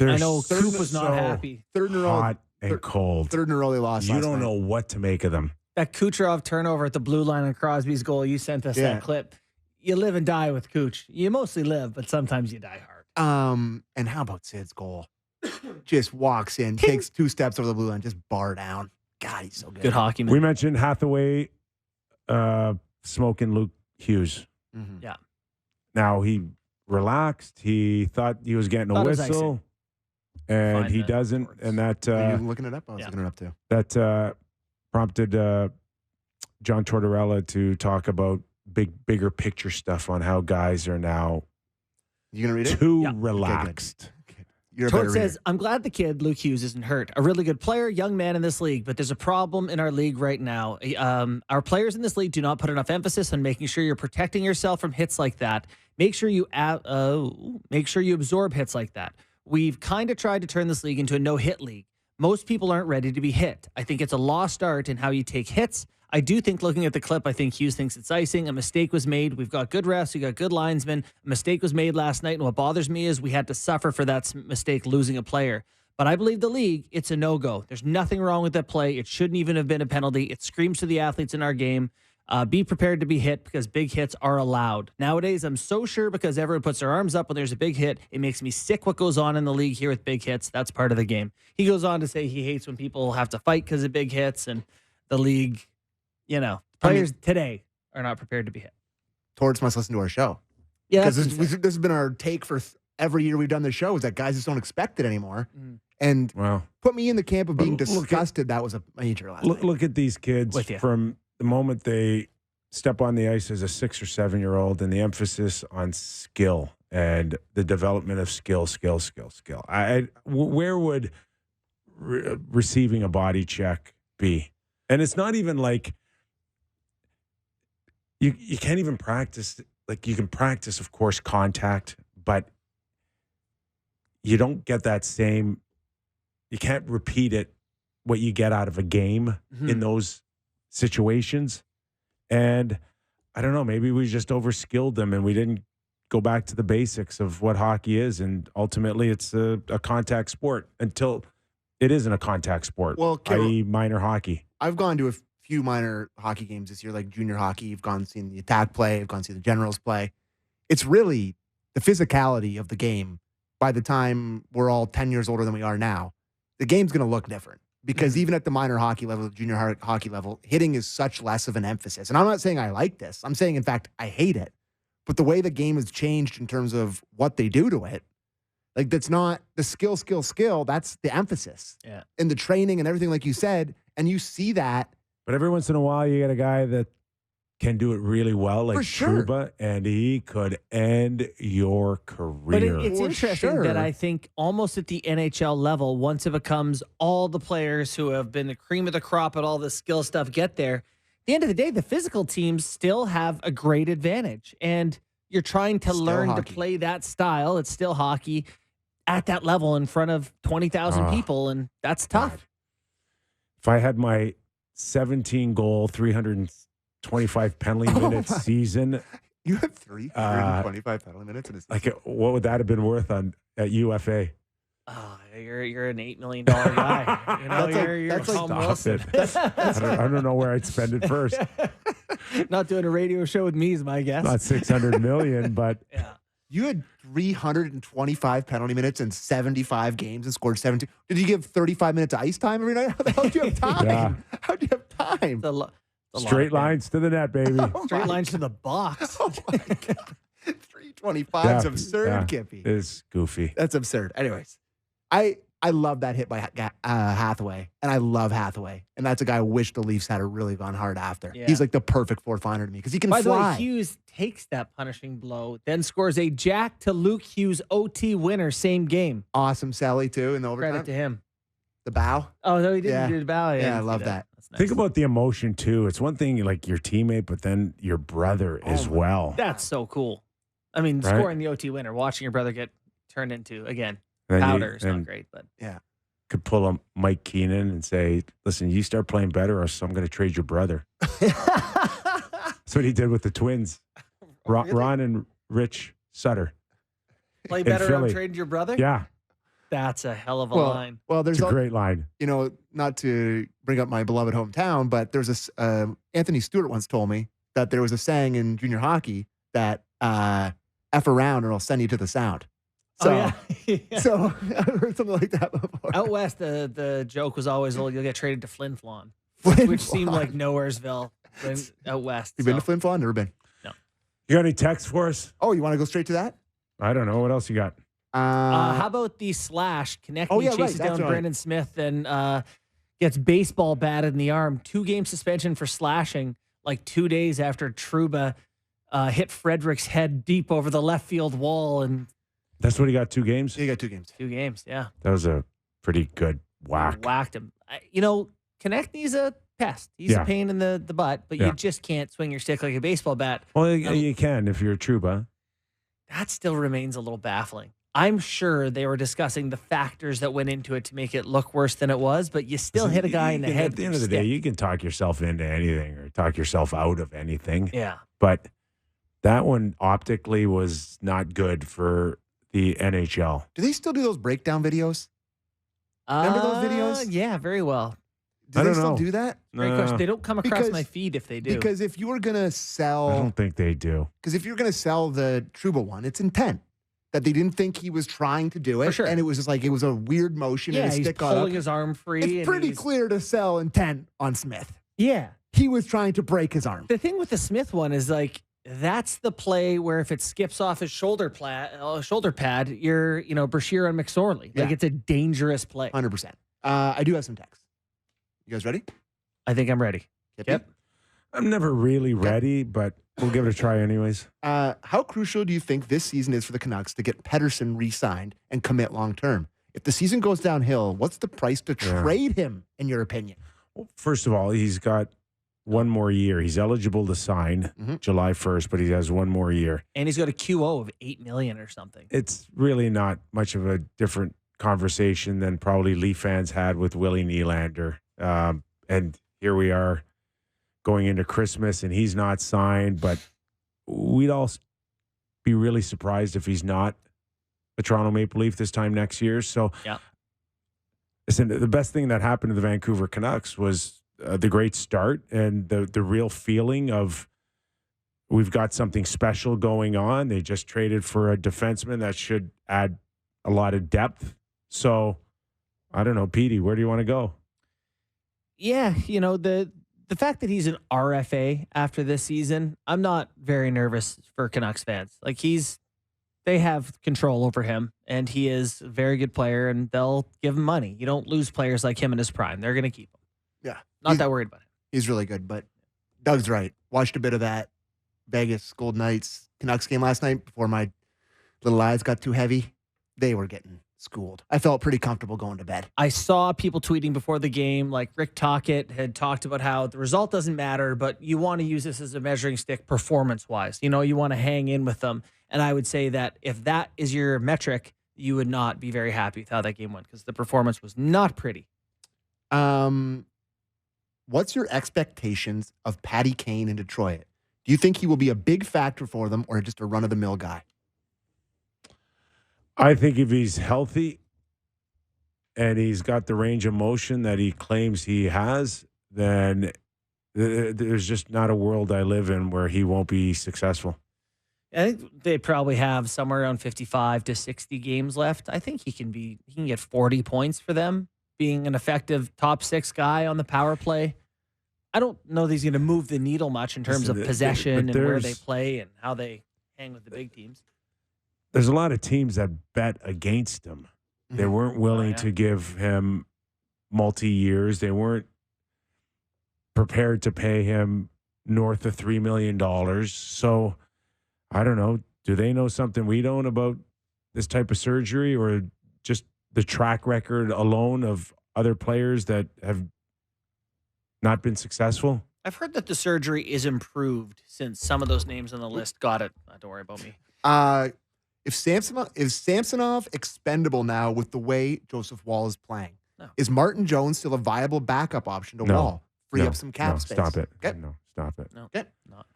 I know Coop was not happy. Third in a row. Hot and cold. Third in a row they lost. You don't know what to make of them. That Kucherov turnover at the blue line on Crosby's goal, you sent us that clip. You live and die with Cooch. You mostly live, but sometimes you die hard. And how about Sid's goal? Just walks in, takes 2 steps over the blue line, just bar down. God, he's so good. Good hockey man. We mentioned Hathaway smoking Luke Hughes. Mm-hmm. Yeah. Now he relaxed. He thought he was getting a whistle. and Find he the doesn't. reports. And that Are you looking it up? I was looking it up too. that prompted John Tortorella to talk about bigger picture stuff on how guys are now You gonna read it? too Yeah. relaxed. Okay. You're a better Tort says, I'm glad the kid, Luke Hughes, isn't hurt. A really good player, young man in this league, but there's a problem in our league right now. Our players in this league do not put enough emphasis on making sure you're protecting yourself from hits like that. Make sure you absorb hits like that. We've kind of tried to turn this league into a no-hit league. Most people aren't ready to be hit. I think it's a lost art in how you take hits. I do think, looking at the clip, I think Hughes thinks it's icing. A mistake was made. We've got good refs. We've got good linesmen. A mistake was made last night, and what bothers me is we had to suffer for that mistake, losing a player. But I believe the league, it's a no-go. There's nothing wrong with that play. It shouldn't even have been a penalty. It screams to the athletes in our game. Be prepared to be hit because big hits are allowed. Nowadays, I'm so sure because everyone puts their arms up when there's a big hit. It makes me sick what goes on in the league here with big hits. That's part of the game. He goes on to say he hates when people have to fight because of big hits, and the league, players today are not prepared to be hit. Torts must listen to our show. Yeah, Because this has been our take for every year we've done the show, is that guys just don't expect it anymore. And put me in the camp of being disgusted. That was a major last night. Look at these kids from the moment they step on the ice as a 6 or 7 year old, and the emphasis on skill and the development of skill. Where would receiving a body check be? And it's not even like you can't even practice. Like, you can practice, of course, contact, but you don't get that same. You can't repeat it, what you get out of a game in those situations. And I don't know, maybe we just overskilled them and we didn't go back to the basics of what hockey is. And ultimately, it's a contact sport until it isn't a contact sport, i.e. minor hockey. I've gone to a few minor hockey games this year, like junior hockey. You've gone and seen the attack play. I've gone and seen the generals play. It's really the physicality of the game. By the time we're all 10 years older than we are now, the game's going to look different. Because even at the minor hockey level, the junior hockey level, hitting is such less of an emphasis. And I'm not saying I like this. I'm saying, in fact, I hate it. But the way the game has changed in terms of what they do to it, like, that's not the skill. That's the emphasis. Yeah. In the training and everything, like you said. And you see that. But every once in a while, you get a guy that can do it really well, like Trouba, and he could end your career. But it's interesting that I think almost at the NHL level, once it becomes all the players who have been the cream of the crop at all the skill stuff get there, at the end of the day, the physical teams still have a great advantage. And you're trying to learn to play that style. It's still hockey at that level in front of 20,000 people, and that's tough. God. If I had my 17-goal, 325 penalty minute season. You have 325 penalty minutes in a season. Like, what would that have been worth at UFA? Oh, you're an $8 million guy. You know, you're Tom Wilson. I don't know where I'd spend it first. Not doing a radio show with me is my guess. Not $600 million, but you had 325 penalty minutes in 75 games and scored 17. Did you give 35 minutes of ice time every night? How the hell do you have time? Yeah. How do you have time? Straight lines to the net, baby. Straight lines to the box. Oh my God. 325 is absurd, Kippy. It's goofy. That's absurd. Anyways, I love that hit by Hathaway, and I love Hathaway. And that's a guy I wish the Leafs had really gone hard after. Yeah. He's like the perfect fourth liner to me because he can fly. By the way, Hughes takes that punishing blow, then scores a Jack to Luke Hughes OT winner, same game. Awesome Sally, too, in the overtime. Credit to him. The bow? Oh, no, he didn't do the bow. Yeah, I love that. Nice. Think about the emotion, too. It's one thing, like your teammate, but then your brother as well. That's so cool. I mean, scoring the OT winner, watching your brother get turned into, again, powder is not great, but yeah. Could pull a Mike Keenan and say, listen, you start playing better or I'm going to trade your brother. That's what he did with the Twins. Ron and Rich Sutter. Play better or trade your brother? Yeah. That's a hell of a line. Well, there's a great line. You know, not to bring up my beloved hometown, but there's this, Anthony Stewart once told me that there was a saying in junior hockey that F around or I'll send you to the sound. So, so I've heard something like that before. Out west, the joke was always, you'll get traded to Flin Flon, which seemed like Nowheresville out west. You been to Flin Flon? Never been. No. You got any texts for us? Oh, you want to go straight to that? I don't know. What else you got? How about the slash? Konechny chases down right. Brendan Smith and gets baseball batted in the arm. 2-game suspension for slashing, like 2 days after Trouba hit Frederick's head deep over the left field wall. And That's what he got, 2 games? He got 2 games. 2 games, yeah. That was a pretty good whack. Whacked him. Konechny's a pest. He's a pain in the butt, but you just can't swing your stick like a baseball bat. Well, you can if you're a Trouba. That still remains a little baffling. I'm sure they were discussing the factors that went into it to make it look worse than it was, but you still hit a guy in the head. At the end of the day, you can talk yourself into anything or talk yourself out of anything. Yeah. But that one optically was not good for the NHL. Do they still do those breakdown videos? Remember those videos? Yeah, very well. Do they still do that? Great question. They don't come across my feed if they do. Because if you were going to sell... I don't think they do. Because if you're going to sell the Trouba one, it's intent. That they didn't think he was trying to do it. For sure. And it was just like, it was a weird motion. Yeah, and his he's stick got pulling up. his arm free. It's pretty clear to sell intent on Smith. Yeah. He was trying to break his arm. The thing with the Smith one is like, that's the play where if it skips off his shoulder pad, you're, Brashear and McSorley. Like, it's a dangerous play. 100%. I do have some text. You guys ready? I think I'm ready. Yep. I'm never really ready, but we'll give it a try anyways. How crucial do you think this season is for the Canucks to get Pettersson re-signed and commit long-term? If the season goes downhill, what's the price to trade him, in your opinion? Well, first of all, he's got one more year. He's eligible to sign July 1st, but he has one more year. And he's got a QO of $8 million or something. It's really not much of a different conversation than probably Leaf fans had with Willie Nylander. And here we are going into Christmas, and he's not signed, but we'd all be really surprised if he's not a Toronto Maple Leaf this time next year. So, listen, the best thing that happened to the Vancouver Canucks was the great start and the real feeling of we've got something special going on. They just traded for a defenseman that should add a lot of depth. So, I don't know, Petey, where do you want to go? Yeah, the fact that he's an RFA after this season, I'm not very nervous for Canucks fans. Like, they have control over him, and he is a very good player, and they'll give him money. You don't lose players like him in his prime. They're going to keep him. Yeah. Not that worried about him. He's really good, but Doug's right. Watched a bit of that Vegas Golden Knights Canucks game last night before my little eyes got too heavy. They were getting schooled. I felt pretty comfortable going to bed. I saw people tweeting before the game, like Rick Tocchet had talked about how the result doesn't matter, but you want to use this as a measuring stick performance-wise. You want to hang in with them. And I would say that if that is your metric, you would not be very happy with how that game went because the performance was not pretty. What's your expectations of Patty Kane in Detroit? Do you think he will be a big factor for them or just a run-of-the-mill guy? I think if he's healthy and he's got the range of motion that he claims he has, then there's just not a world I live in where he won't be successful. I think they probably have somewhere around 55 to 60 games left. I think he can get 40 points for them, being an effective top 6 guy on the power play. I don't know that he's going to move the needle much in terms of possession and where they play and how they hang with the big teams. There's a lot of teams that bet against him. They weren't willing to give him multi-years. They weren't prepared to pay him north of $3 million. So, I don't know. Do they know something we don't about this type of surgery or just the track record alone of other players that have not been successful? I've heard that the surgery is improved since some of those names on the list got it. Don't worry about me. Is Samsonov expendable now with the way Joseph Wall is playing? No. Is Martin Jones still a viable backup option to Wall? Free up some cap space. Stop it. Okay. No, stop it. No. Okay. Not.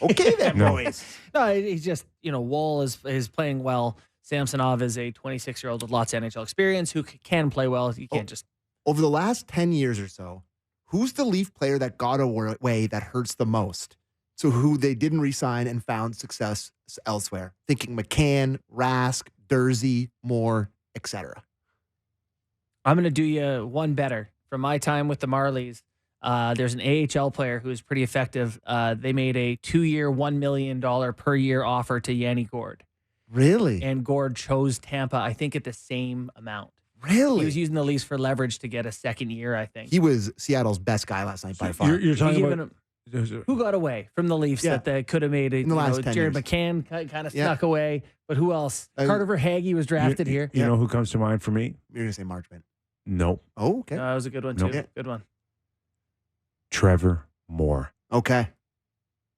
Okay then, boys. No, he's just, Wall is playing well. Samsonov is a 26-year-old with lots of NHL experience who can play well. You can't just... Over the last 10 years or so, who's the Leaf player that got away that hurts the most? So who they didn't re-sign and found success elsewhere? Thinking McCann, Rask, Dursey, Moore, etc. I'm going to do you one better. From my time with the Marlies, there's an AHL player who is pretty effective. They made a 2-year, $1 million per year offer to Yanni Gourde. Really? and Gord chose Tampa, I think, at the same amount. Really? He was using the Leafs for leverage to get a second year, I think. He was Seattle's best guy last night by far. You're talking Giving about who got away from the Leafs Yeah. that they could have made it? In the last 10 Jared years. McCann kind of Yeah. snuck away, but who else? Carter Verhaeghe was drafted here. You know who comes to mind for me? You're going to say Marchment. Nope. Oh, okay. That was a good one, Nope. too. Yeah. Good one. Trevor Moore. Okay.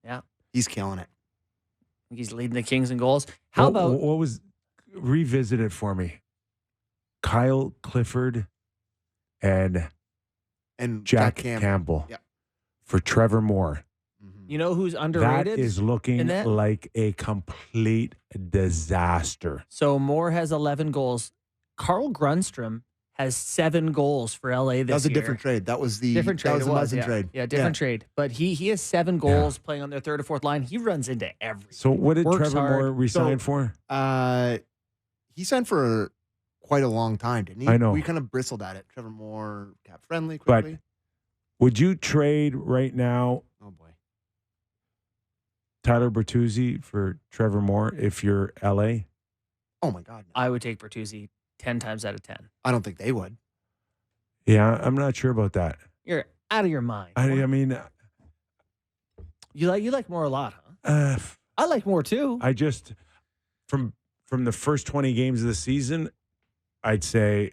Yeah. He's killing it. I think he's leading the Kings in goals. How about what was revisit it for me? Kyle Clifford and Jack Campbell Yep. for Trevor Moore. you know who's That underrated? is looking in that? like a complete disaster. So Moore has 11 goals. Carl Grunstrom has 7 goals for LA this year. That was a different trade. That was the Different trade. That was it the was, Muzzin yeah. trade. Yeah, different trade. But he has 7 goals playing on their third or fourth line. He runs into everything. So what did Works Trevor hard. Moore resign So- for? He signed for quite a long time, didn't he? I know. We kind of bristled at it. Trevor Moore, cap friendly, But- quickly. Would you trade right now Oh boy. Tyler Bertuzzi for Trevor Moore if you're LA? Oh my God. No. I would take Bertuzzi 10 times out of 10. I don't think they would. Yeah, I'm not sure about that. You're out of your mind. I mean, You like Moore a lot, huh? I like Moore too. I just from the first 20 games of the season, I'd say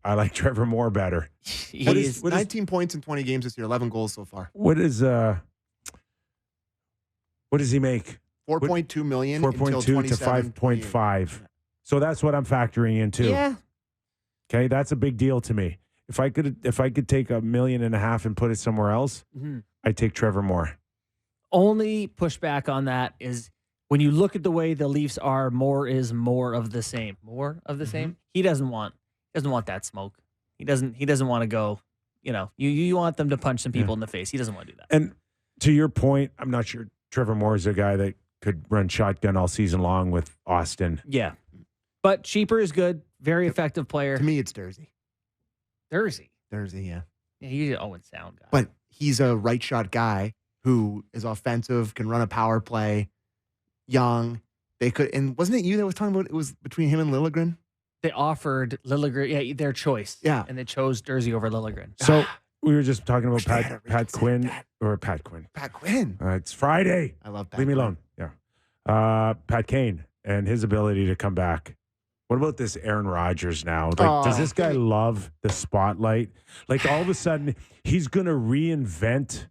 I like Trevor Moore better. What He's- is 19 points in 20 games this year, 11 goals so far. What does he make? 4.2 million until 4.2 to 5.5. So that's what I'm factoring in too. Yeah. Okay, that's a big deal to me. If I could take $1.5 million and put it somewhere else, Mhm. I'd take Trevor Moore. Only pushback on that is when you look at the way the Leafs are, Moore is more of the same. More of the same. He doesn't want that smoke. He doesn't want to go, you want them to punch some people in the face. He doesn't want to do that. And to your point, I'm not sure Trevor Moore is a guy that could run shotgun all season long with Austin. Yeah. But cheaper is good. Very effective player. To me, it's Dursey. Thursday. Yeah. Yeah, he's an Owen Sound guy. But he's a right shot guy who is offensive, can run a power play, young. They could, and wasn't it you that was talking about it was between him and Liljegren? They offered Liljegren, their choice. Yeah. And they chose Jersey over Liljegren. So we were just talking about Wish they had a Pat reason Quinn that. or Pat Quinn. Pat Quinn. It's Friday. I love Pat Leave me Quinn. alone. Yeah. Pat Kane and his ability to come back. What about this Aaron Rodgers now? Like, does this guy love the spotlight? Like, all of a sudden, he's going to reinvent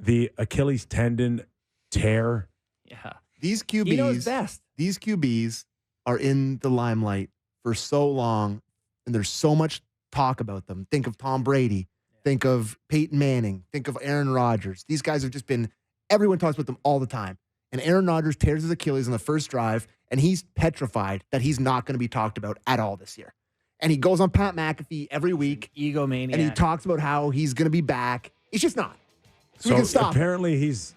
the Achilles tendon tear. Yeah. These He knows QBs, best. these QBs are in the limelight for so long, and there's so much talk about them. Think of Tom Brady. Think of Peyton Manning. Think of Aaron Rodgers. These guys have just been, everyone talks about them all the time. And Aaron Rodgers tears his Achilles on the first drive, and he's petrified that he's not going to be talked about at all this year. And he goes on Pat McAfee every week, Egomaniac. and he talks about how he's going to be back. He's just not. So we So can stop him. apparently, he's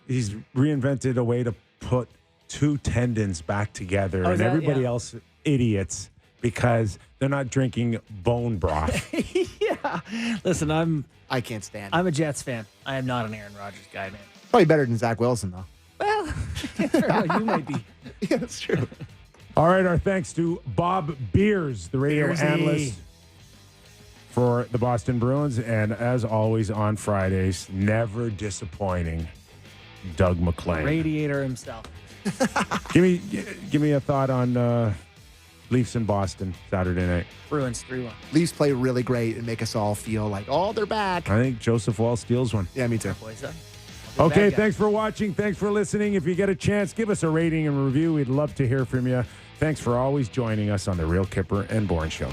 reinvented a way to put two tendons back together, Oh, and that- everybody yeah. else idiots because they're not drinking bone broth. Yeah. Listen, I can't stand it. I'm a Jets fan. I am not an Aaron Rodgers guy, man. Probably better than Zach Wilson, though. Well, you might be. Yeah, that's true. All right, our thanks to Bob Beers, the radio Beersy. analyst for the Boston Bruins, and as always on Fridays, never disappointing, Doug MacLean. Radiator himself. Give me a thought on Leafs in Boston Saturday night. Bruins 3-1. Leafs play really great and make us all feel like, oh, they're back. I think Joseph Wall steals one. Yeah, me too. Boys up. Okay, thanks for watching. Thanks for listening. If you get a chance, give us a rating and review. We'd love to hear from you. Thanks for always joining us on The Real Kyper and Bourne Show.